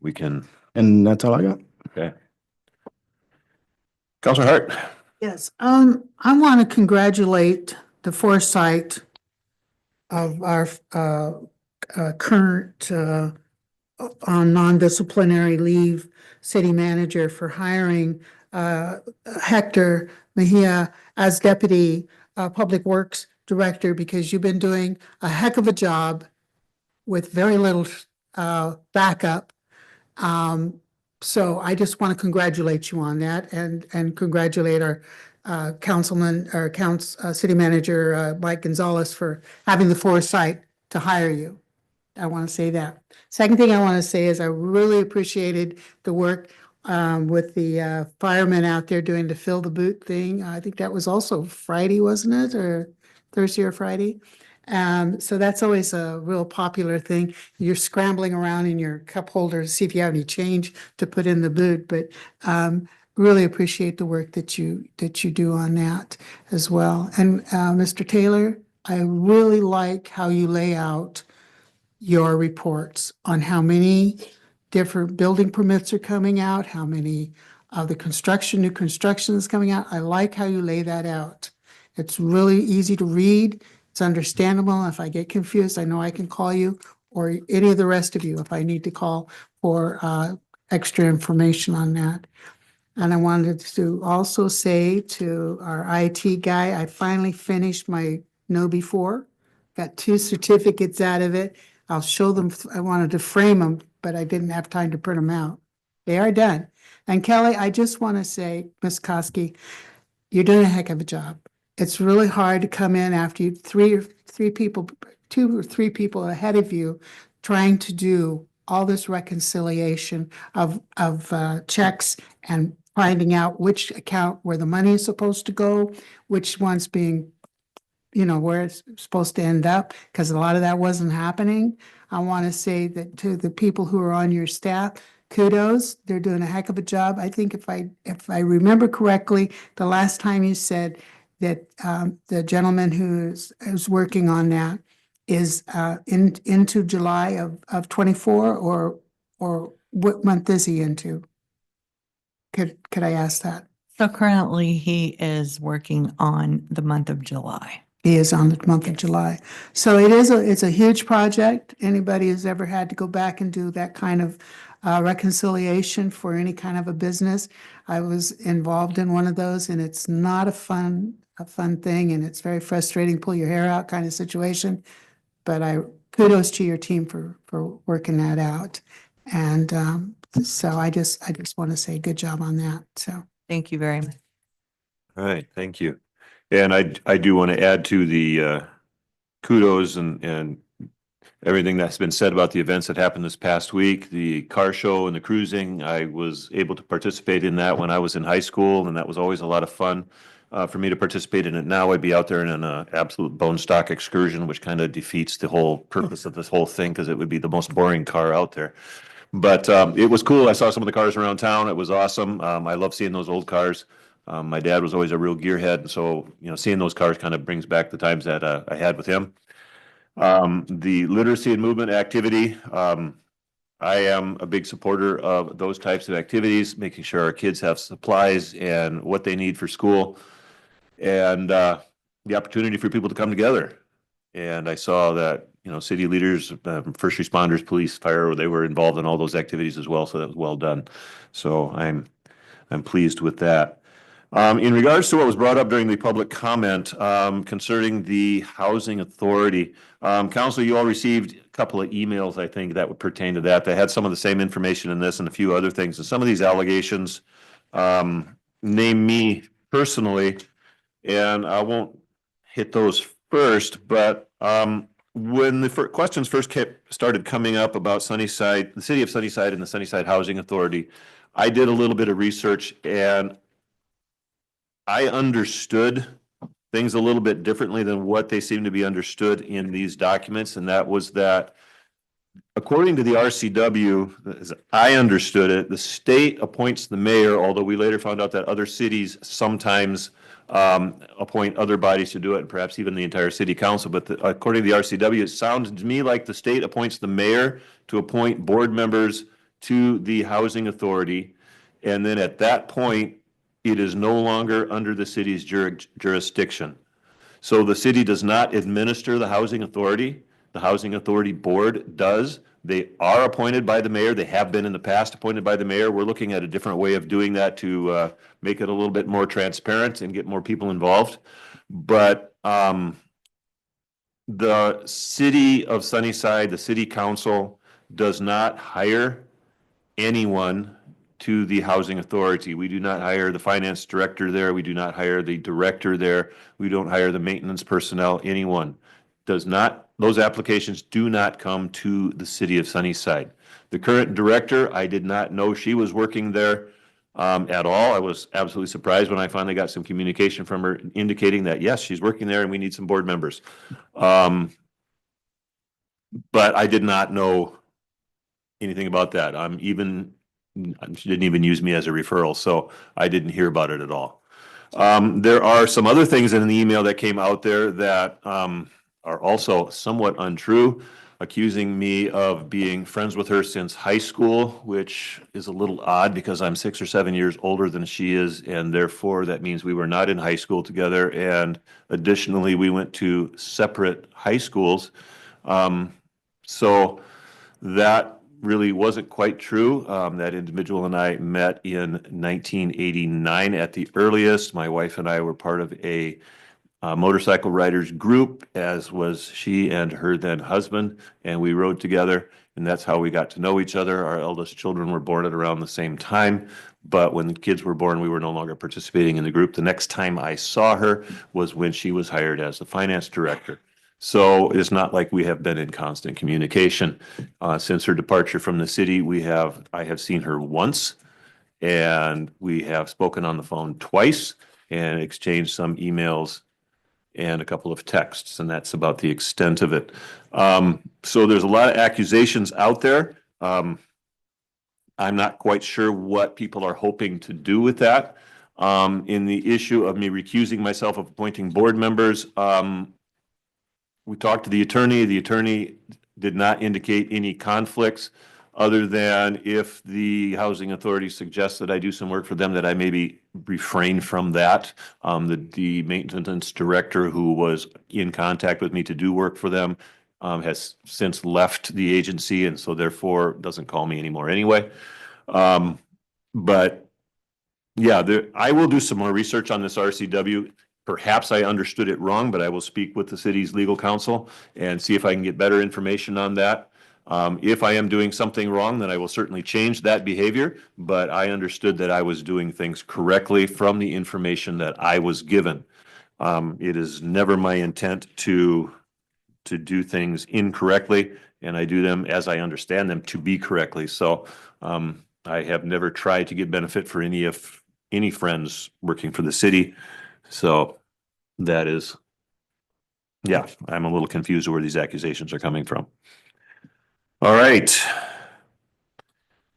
S2: we can.
S9: And that's all I got.
S2: Okay. Counselor Hart.
S12: Yes, I want to congratulate the foresight of our current on non-disciplinary leave city manager for hiring Hector Mejia as deputy public works director, because you've been doing a heck of a job with very little backup. So I just want to congratulate you on that, and congratulate our councilman or city manager Mike Gonzalez for having the foresight to hire you. I want to say that. Second thing I want to say is I really appreciated the work with the firemen out there doing the fill the boot thing. I think that was also Friday, wasn't it? Or Thursday or Friday? So that's always a real popular thing. You're scrambling around in your cup holder to see if you have any change to put in the boot, but really appreciate the work that you do on that as well. And Mr. Taylor, I really like how you lay out your reports on how many different building permits are coming out, how many of the new construction is coming out. I like how you lay that out. It's really easy to read. It's understandable. If I get confused, I know I can call you or any of the rest of you if I need to call for extra information on that. And I wanted to also say to our IT guy, I finally finished my Know Before. Got 2 certificates out of it. I'll show them. I wanted to frame them, but I didn't have time to print them out. They are done. And Kelly, I just want to say, Ms. Koski, you're doing a heck of a job. It's really hard to come in after you, 2 or 3 people ahead of you trying to do all this reconciliation of checks and finding out which account where the money is supposed to go, which one's being, where it's supposed to end up, because a lot of that wasn't happening. I want to say that to the people who are on your staff, kudos, they're doing a heck of a job. I think if I remember correctly, the last time you said that the gentleman who's working on that is into July of 24, or what month is he into? Could I ask that?
S7: So currently he is working on the month of July.
S12: He is on the month of July. So it's a huge project. Anybody who's ever had to go back and do that kind of reconciliation for any kind of a business. I was involved in one of those, and it's not a fun thing, and it's very frustrating, pull your hair out kind of situation. But kudos to your team for working that out. And so I just want to say good job on that. So
S7: Thank you very much.
S2: All right, thank you. And I do want to add to the kudos and everything that's been said about the events that happened this past week, the car show and the cruising. I was able to participate in that when I was in high school, and that was always a lot of fun for me to participate in it now. I'd be out there in an absolute bone stock excursion, which kind of defeats the whole purpose of this whole thing, because it would be the most boring car out there. But it was cool. I saw some of the cars around town. It was awesome. I love seeing those old cars. My dad was always a real gearhead, and so seeing those cars kind of brings back the times that I had with him. The literacy and movement activity, I am a big supporter of those types of activities, making sure our kids have supplies and what they need for school. And the opportunity for people to come together. And I saw that, city leaders, first responders, police, fire, they were involved in all those activities as well. So that was well done. So I'm pleased with that. In regards to what was brought up during the public comment concerning the housing authority, council, you all received a couple of emails, I think, that would pertain to that. They had some of the same information in this and a few other things. And some of these allegations name me personally, and I won't hit those first, but when the questions first started coming up about Sunnyside, the city of Sunnyside and the Sunnyside Housing Authority, I did a little bit of research and I understood things a little bit differently than what they seem to be understood in these documents. And that was that according to the RCW, as I understood it, the state appoints the mayor, although we later found out that other cities sometimes appoint other bodies to do it, and perhaps even the entire city council. But according to the RCW, it sounded to me like the state appoints the mayor to appoint board members to the housing authority. And then at that point, it is no longer under the city's jurisdiction. So the city does not administer the housing authority. The housing authority board does. They are appointed by the mayor. They have been in the past appointed by the mayor. We're looking at a different way of doing that to make it a little bit more transparent and get more people involved. But the city of Sunnyside, the city council, does not hire anyone to the housing authority. We do not hire the finance director there. We do not hire the director there. We don't hire the maintenance personnel. Anyone does not, those applications do not come to the city of Sunnyside. The current director, I did not know she was working there at all. I was absolutely surprised when I finally got some communication from her indicating that, yes, she's working there and we need some board members. But I did not know anything about that. She didn't even use me as a referral, so I didn't hear about it at all. There are some other things in the email that came out there that are also somewhat untrue, accusing me of being friends with her since high school, which is a little odd because I'm 6 or 7 years older than she is, and therefore that means we were not in high school together. And additionally, we went to separate high schools. So that really wasn't quite true. That individual and I met in 1989 at the earliest. My wife and I were part of a motorcycle riders group, as was she and her then husband, and we rode together, and that's how we got to know each other. Our eldest children were born at around the same time, but when the kids were born, we were no longer participating in the group. The next time I saw her was when she was hired as the finance director. So it's not like we have been in constant communication. Since her departure from the city, I have seen her once, and we have spoken on the phone twice and exchanged some emails and a couple of texts, and that's about the extent of it. So there's a lot of accusations out there. I'm not quite sure what people are hoping to do with that. In the issue of me recusing myself of appointing board members, we talked to the attorney. The attorney did not indicate any conflicts other than if the housing authority suggests that I do some work for them, that I maybe refrain from that. The maintenance director who was in contact with me to do work for them has since left the agency, and so therefore doesn't call me anymore anyway. But yeah, I will do some more research on this RCW. Perhaps I understood it wrong, but I will speak with the city's legal counsel and see if I can get better information on that. If I am doing something wrong, then I will certainly change that behavior, but I understood that I was doing things correctly from the information that I was given. It is never my intent to do things incorrectly, and I do them as I understand them to be correctly. So I have never tried to get benefit for any friends working for the city. So that is, yeah, I'm a little confused where these accusations are coming from. All right.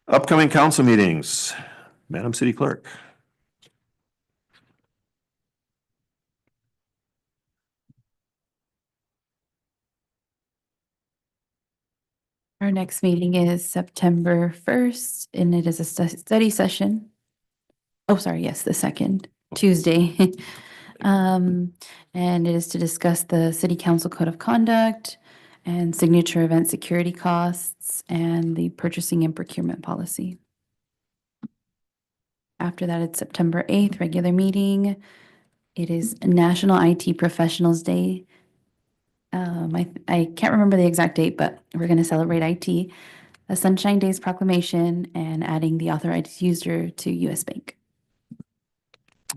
S2: Upcoming council meetings, Madam City Clerk.
S18: Our next meeting is September 1st, and it is a study session. Oh, sorry, yes, the second Tuesday. And it is to discuss the City Council Code of Conduct and signature event security costs and the purchasing and procurement policy. After that, it's September 8th, regular meeting. It is National IT Professionals Day. I can't remember the exact date, but we're going to celebrate IT, a Sunshine Days proclamation, and adding the authorized user to US Bank.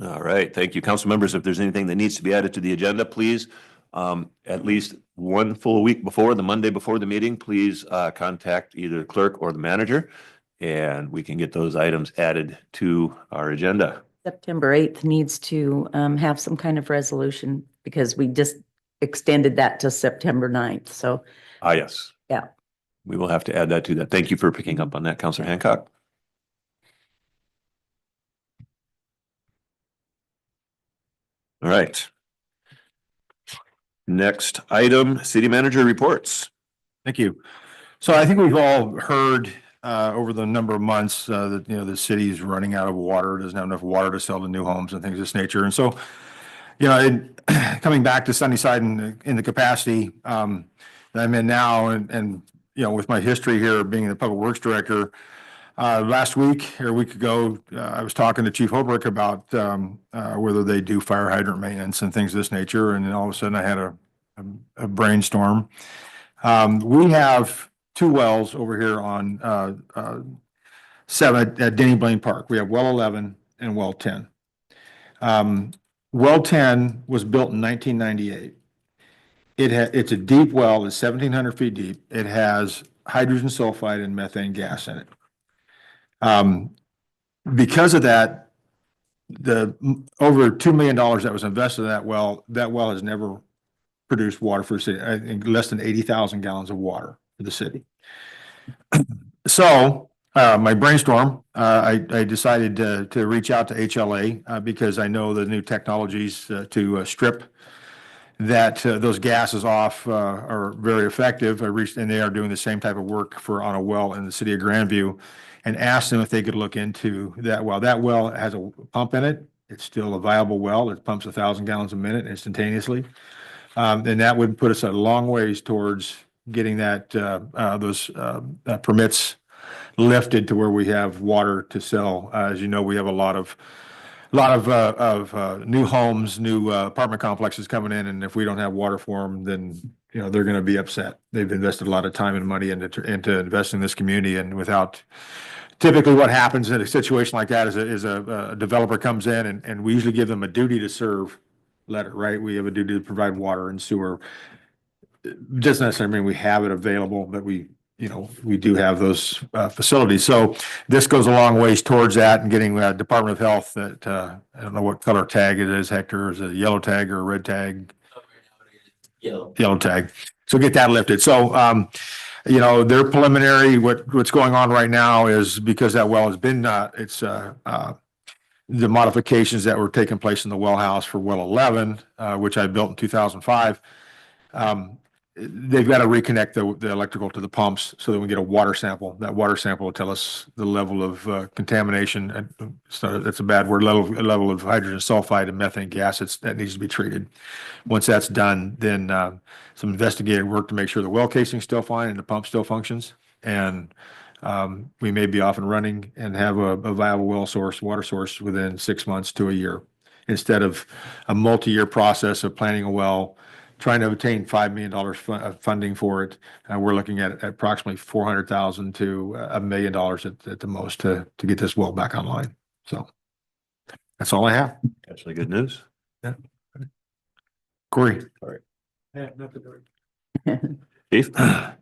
S2: All right, thank you. Council members, if there's anything that needs to be added to the agenda, please, at least one full week before, the Monday before the meeting, please contact either the clerk or the manager, and we can get those items added to our agenda.
S10: September 8th needs to have some kind of resolution because we just extended that to September 9th. So,
S2: Yes.
S10: yeah.
S2: We will have to add that to that. Thank you for picking up on that, Councilor Hancock. All right. Next item, city manager reports.
S14: Thank you. So I think we've all heard over the number of months that, you know, the city's running out of water, doesn't have enough water to sell to new homes and things of this nature. And so, you know, coming back to Sunnyside in the capacity that I'm in now and, you know, with my history here being the Public Works Director, last week or a week ago, I was talking to Chief Holbrook about whether they do fire hydrant maintenance and things of this nature. And then all of a sudden I had a brainstorm. We have two wells over here on 7 at Denny Blaine Park. We have well 11 and well 10. Well 10 was built in 1998. It's a deep well, it's 1,700 feet deep. It has hydrogen sulfide and methane gas in it. Because of that, the over $2 million that was invested in that well has never produced water for the city. I think less than 80,000 gallons of water for the city. So my brainstorm, I decided to reach out to HLA because I know the new technologies to strip those gases off are very effective. And they are doing the same type of work on a well in the city of Grandview, and asked them if they could look into that well. That well has a pump in it. It's still a viable well. It pumps 1,000 gallons a minute instantaneously. And that would put us a long ways towards getting those permits lifted to where we have water to sell. As you know, we have a lot of new homes, new apartment complexes coming in, and if we don't have water for them, then, you know, they're going to be upset. They've invested a lot of time and money into investing in this community, and typically what happens in a situation like that is a developer comes in and we usually give them a duty to serve letter, right? We have a duty to provide water and sewer. It doesn't necessarily mean we have it available, but we do have those facilities. So this goes a long ways towards that and getting Department of Health that, I don't know what color tag it is, Hector, is it a yellow tag or a red tag? Yellow tag. So get that lifted. So, you know, they're preliminary. What's going on right now is because that well has been, the modifications that were taking place in the well house for well 11, which I built in 2005. They've got to reconnect the electrical to the pumps so that we get a water sample. That water sample will tell us the level of contamination. That's a bad word, level of hydrogen sulfide and methane gas that needs to be treated. Once that's done, then some investigative work to make sure the well casing's still fine and the pump still functions. And we may be off and running and have a viable water source within 6 months to a year, instead of a multi-year process of planning a well, trying to obtain $5 million funding for it. We're looking at approximately $400,000 to $1 million at the most to get this well back online. So that's all I have.
S2: Actually, good news.
S14: Yeah. Corey.
S2: All right.
S15: Yeah, nothing.
S2: Chief.
S11: All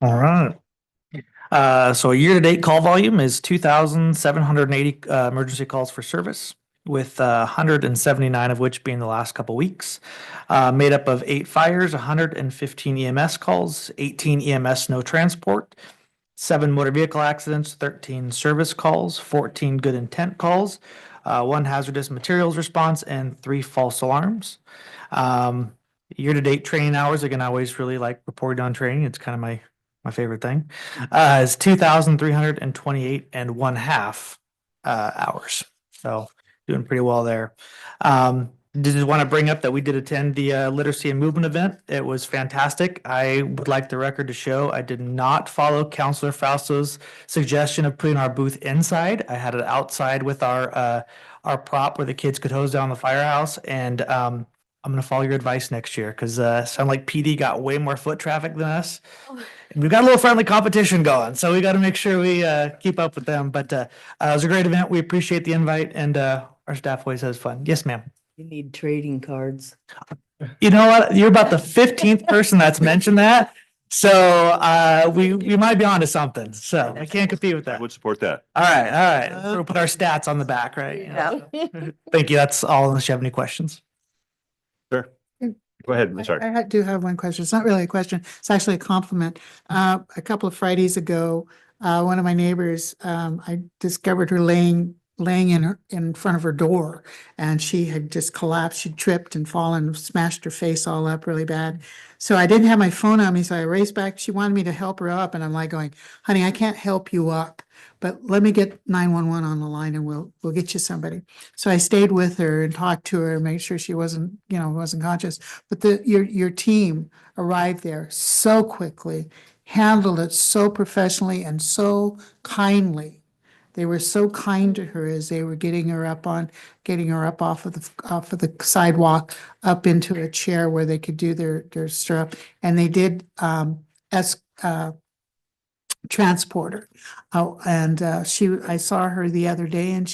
S11: right. So year-to-date call volume is 2,780 emergency calls for service, with 179 of which being the last couple weeks, made up of 8 fires, 115 EMS calls, 18 EMS no transport, 7 motor vehicle accidents, 13 service calls, 14 good intent calls, 1 hazardous materials response, and 3 false alarms. Year-to-date training hours, again, I always really like reporting on training. It's kind of my my favorite thing, is 2,328 and 1/2 hours. So doing pretty well there. Just want to bring up that we did attend the literacy and movement event. It was fantastic. I would like the record to show I did not follow Counselor Fausto's suggestion of putting our booth inside. I had it outside with our prop where the kids could hose down the firehouse. And I'm going to follow your advice next year because sound like PD got way more foot traffic than us. And we've got a little friendly competition going, so we got to make sure we keep up with them. But it was a great event. We appreciate the invite, and our staff always has fun. Yes, ma'am.
S6: You need trading cards.
S11: You know what? You're about the 15th person that's mentioned that. So we might be onto something. So I can't compete with
S2: I
S11: that.
S2: would support that.
S11: All right. We'll put our stats on the back, right? Thank you. That's all unless you have any questions.
S2: Sure. Go ahead. I'm sorry.
S12: Do have one question. It's not really a question. It's actually a compliment. A couple of Fridays ago, one of my neighbors, I discovered her laying in front of her door, and she had just collapsed. She tripped and fallen, smashed her face all up really bad. So I didn't have my phone on me, so I raced back. She wanted me to help her up, and I'm like going, honey, I can't help you up, but let me get 911 on the line and we'll get you somebody. So I stayed with her and talked to her, made sure she wasn't conscious. But your team arrived there so quickly, handled it so professionally and so kindly. They were so kind to her as they were getting her up off of the sidewalk, up into a chair where they could do their stirrup. And they did transport her. I saw her the other day, and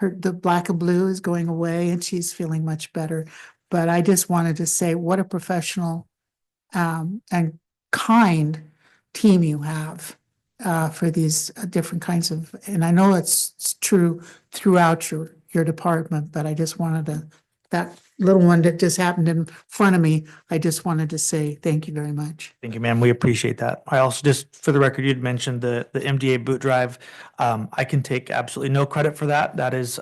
S12: the black and blue is going away, and she's feeling much better. But I just wanted to say what a professional and kind team you have for these different kinds of, and I know it's true throughout your department, but I just wanted that little one that just happened in front of me, I just wanted to say thank you very much.
S11: Thank you, ma'am. We appreciate that. I also, just for the record, you'd mentioned the MDA boot drive. I can take absolutely no credit for that. That is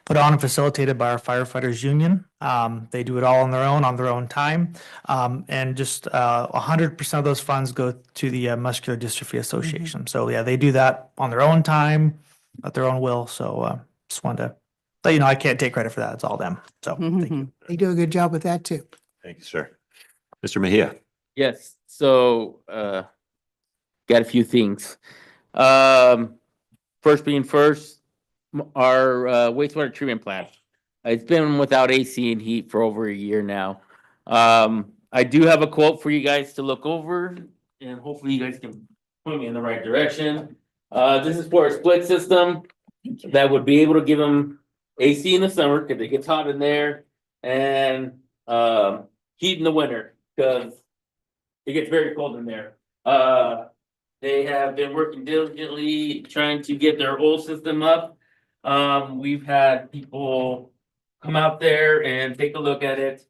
S11: put on and facilitated by our firefighters union. They do it all on their own time. And just 100% of those funds go to the Muscular Dystrophy Association. So yeah, they do that on their own time, at their own will. So just wanted to let you know, I can't take credit for that. It's all them. So thank you.
S12: They do a good job with that too.
S2: Thank you, sir. Mr. Mejia.
S20: Yes, so got a few things. First being first, our wastewater treatment plant. It's been without AC and heat for over a year now. I do have a quote for you guys to look over, and hopefully you guys can point me in the right direction. This is for a split system that would be able to give them AC in the summer because it gets hot in there, and heat in the winter because it gets very cold in there. They have been working diligently trying to get their old system up. We've had people come out there and take a look at it,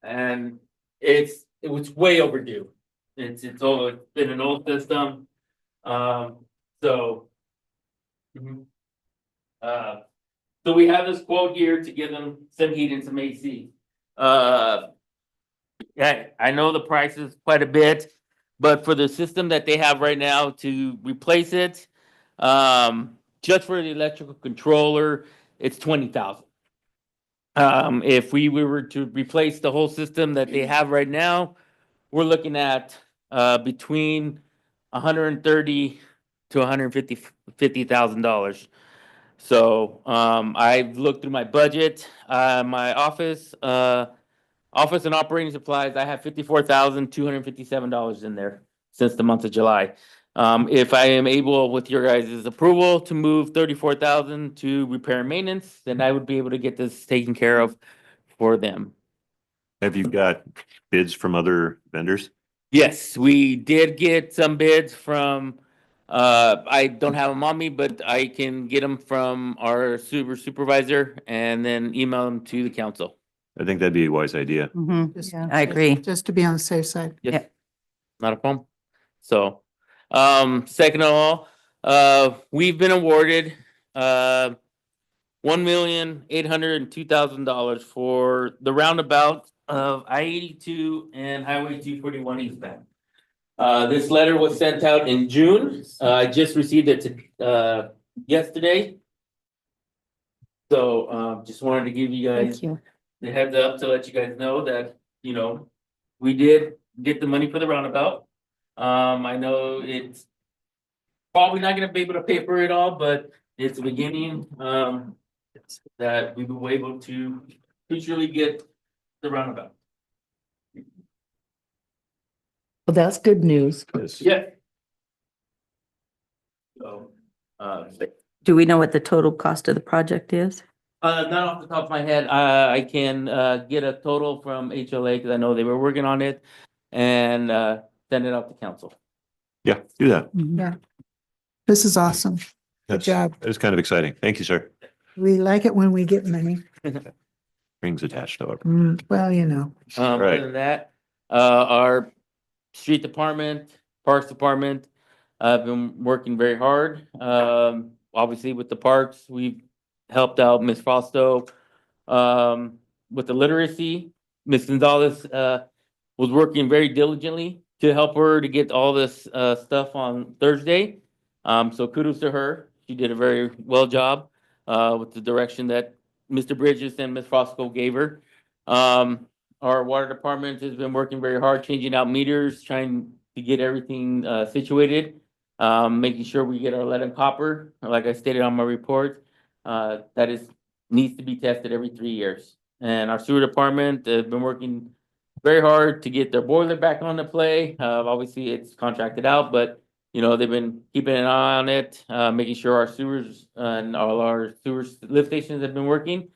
S20: and it was way overdue. It's been an old system. So we have this quote here to give them some heat and some AC. Yeah, I know the price is quite a bit, but for the system that they have right now to replace it, just for the electrical controller, it's $20,000. If we were to replace the whole system that they have right now, we're looking at between $130,000 to $150,000. So I've looked through my budget, my office and operating supplies. I have $54,257 in there since the month of July. If I am able, with your guys' approval, to move $34,000 to repair and maintenance, then I would be able to get this taken care of for them.
S2: Have you got bids from other vendors?
S20: Yes, we did get some bids from. I don't have them on me, but I can get them from our supervisor and then email them to the council.
S2: I think that'd be a wise idea.
S10: I agree.
S12: Just to be on the safe side.
S20: Yes. Not a problem. So, second of all, we've been awarded $1,802,000 for the roundabout of I-82 and Highway 241 eastbound. This letter was sent out in June. I just received it yesterday. So, just wanted to give you guys the heads up to let you guys know that, we did get the money for the roundabout. I know it's probably not gonna be able to pay for it all, but it's a beginning, that we will be able to futurely get the roundabout.
S6: Well, that's good news.
S20: Yeah. So,
S10: Do we know what the total cost of the project is?
S20: not off the top of my head, I can, get a total from HLA, because I know they were working on it, and, send it out to council.
S2: Yeah, do that.
S12: Yeah. This is awesome. Good job.
S2: It's kind of exciting. Thank you, sir.
S12: We like it when we get money.
S2: Rings attached, however.
S12: Well, you know.
S2: Right.
S20: Other than that, our street department, parks department, have been working very hard. Obviously with the parks, we've helped out Ms. Fausto, with the literacy. Ms. Gonzalez, was working very diligently to help her to get all this, stuff on Thursday. So kudos to her. She did a very well job, with the direction that Mr. Bridges and Ms. Fausto gave her. Our water department has been working very hard, changing out meters, trying to get everything situated. Making sure we get our lead and copper, like I stated on my report, needs to be tested every 3 years. And our sewer department has been working very hard to get their boiler back on the play. Obviously it's contracted out, but they've been keeping an eye on it, making sure our sewers and all our sewer lift stations have been working.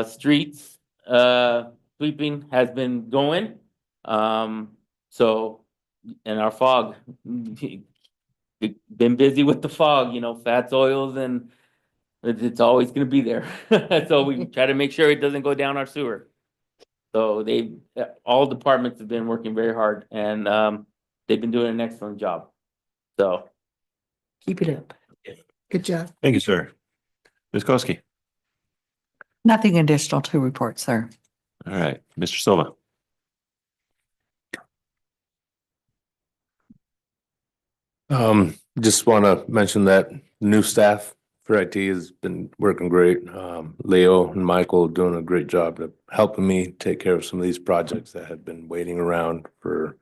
S20: Streets, sweeping has been going. So, and our fog, been busy with the fog, fats, oils, and it's always gonna be there. So we try to make sure it doesn't go down our sewer. So all departments have been working very hard, and they've been doing an excellent job. So.
S6: Keep it up.
S12: Good job.
S2: Thank you, sir. Ms. Koski.
S21: Nothing additional to report, sir.
S2: All right, Mr. Silva.
S22: Just want to mention that new staff for IT has been working great. Leo and Michael doing a great job of helping me take care of some of these projects that have been waiting around for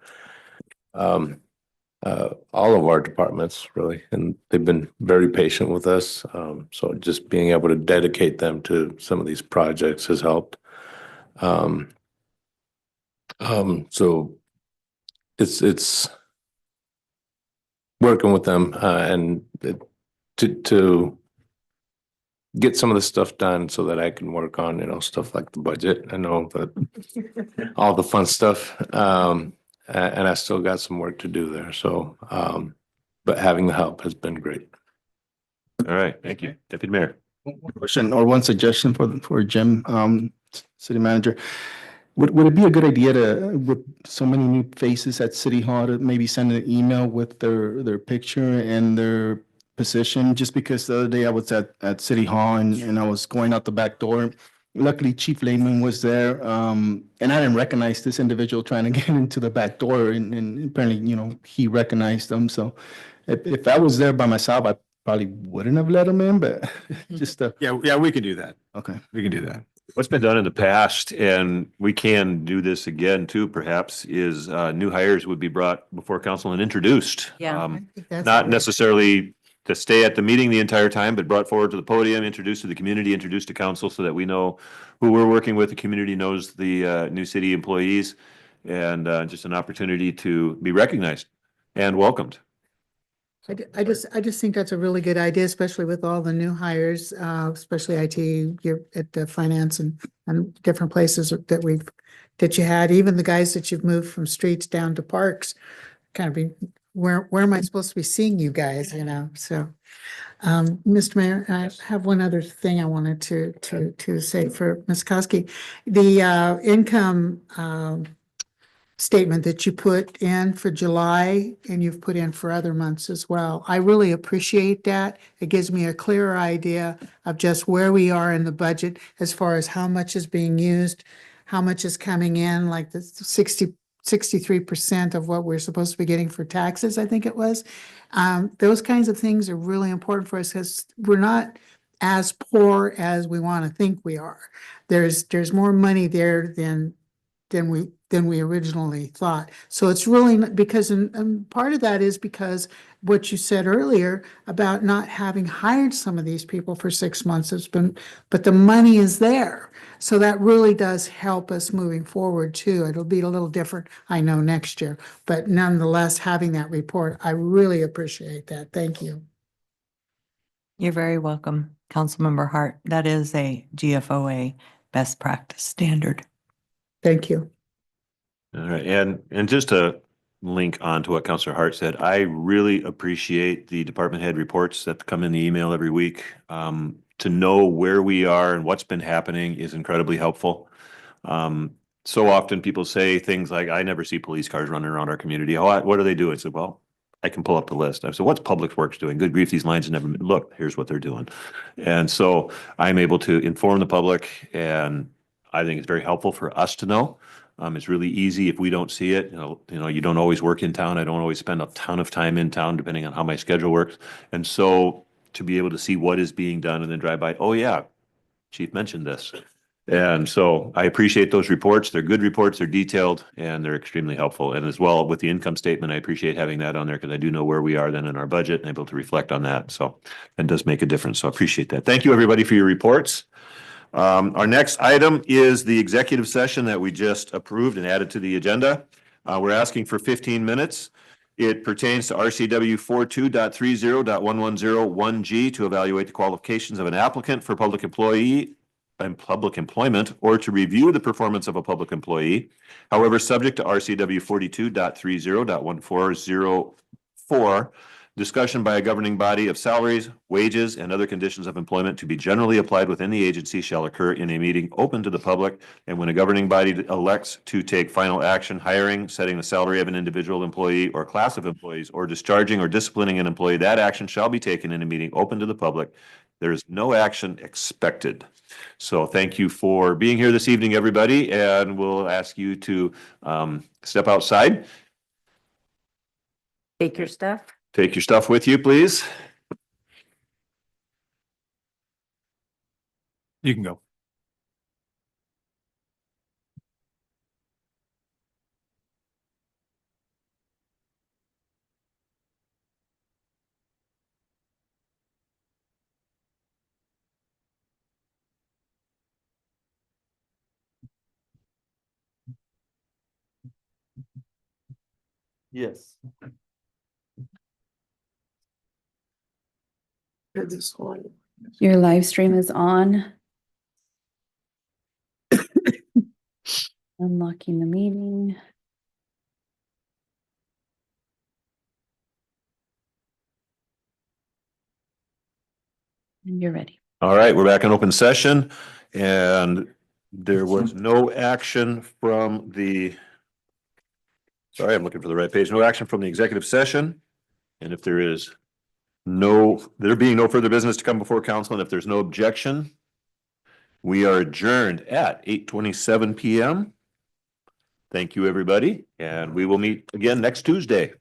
S22: all of our departments, really, and they've been very patient with us. So just being able to dedicate them to some of these projects has helped. So it's working with them and to get some of the stuff done so that I can work on, stuff like the budget. I know that all the fun stuff. And I still got some work to do there. So, but having the help has been great.
S2: All right, thank you. Deputy Mayor.
S9: One question or one suggestion for Jim, city manager. Would it be a good idea to, with so many new faces at City Hall, to maybe send an email with their picture and their position? Just because the other day I was at City Hall and I was going out the back door. Luckily, Chief Lehman was there, and I didn't recognize this individual trying to get into the back door, and apparently, he recognized them. So if I was there by myself, I probably wouldn't have let him in, but just
S14: Yeah, we can do that.
S9: Okay.
S14: We can do that.
S2: What's been done in the past, and we can do this again too, perhaps, is new hires would be brought before council and introduced.
S10: Yeah.
S2: Not necessarily to stay at the meeting the entire time, but brought forward to the podium, introduced to the community, introduced to council so that we know who we're working with. The community knows the new city employees, and just an opportunity to be recognized and welcomed.
S12: I just think that's a really good idea, especially with all the new hires, especially IT, you're at the finance and different places that you had, even the guys that you've moved from streets down to parks, kind of be, where am I supposed to be seeing you guys, so. Mr. Mayor, I have one other thing I wanted to say for Ms. Koski. The income statement that you put in for July and you've put in for other months as well. I really appreciate that. It gives me a clearer idea of just where we are in the budget as far as how much is being used, how much is coming in, like the 63% of what we're supposed to be getting for taxes, I think it was. Those kinds of things are really important for us because we're not as poor as we want to think we are. There's more money there than we originally thought. So it's really because, and part of that is because what you said earlier about not having hired some of these people for 6 months has been, but the money is there. So that really does help us moving forward too. It'll be a little different, I know, next year, but nonetheless, having that report, I really appreciate that. Thank you.
S21: You're very welcome, Councilmember Hart. That is a GFOA best practice standard.
S12: Thank you.
S2: All right, and just to link on to what Councilor Hart said, I really appreciate the department head reports that come in the email every week. To know where we are and what's been happening is incredibly helpful. So often people say things like, I never see police cars running around our community. Oh, what do they do? I said, well, I can pull up the list. I said, what's Public Works doing? Good grief, these lines have never been, look, here's what they're doing. And so I'm able to inform the public, and I think it's very helpful for us to know. It's really easy if we don't see it. You don't always work in town. I don't always spend a ton of time in town, depending on how my schedule works. And so to be able to see what is being done and then drive by, oh yeah, Chief mentioned this. And so I appreciate those reports. They're good reports, they're detailed, and they're extremely helpful. And as well with the income statement, I appreciate having that on there because I do know where we are then in our budget and able to reflect on that. So it does make a difference. So I appreciate that. Thank you, everybody, for your reports. Our next item is the executive session that we just approved and added to the agenda. We're asking for 15 minutes. It pertains to RCW 42.30.1101G to evaluate the qualifications of an applicant for public employee and public employment, or to review the performance of a public employee. However, subject to RCW 42.30.1404, discussion by a governing body of salaries, wages, and other conditions of employment to be generally applied within the agency shall occur in a meeting open to the public. And when a governing body elects to take final action, hiring, setting the salary of an individual employee or class of employees, or discharging or disciplining an employee, that action shall be taken in a meeting open to the public. There is no action expected. So thank you for being here this evening, everybody, and we'll ask you to step outside.
S10: Take your stuff.
S2: Take your stuff with you, please.
S14: You can go.
S11: Yes.
S18: Your live stream is on. Unlocking the meeting. And you're ready.
S2: All right, we're back in open session, and there was no action from the, sorry, I'm looking for the right page. No action from the executive session. And if there is there being no further business to come before council, and if there's no objection, we are adjourned at 8:27 p.m. Thank you, everybody, and we will meet again next Tuesday.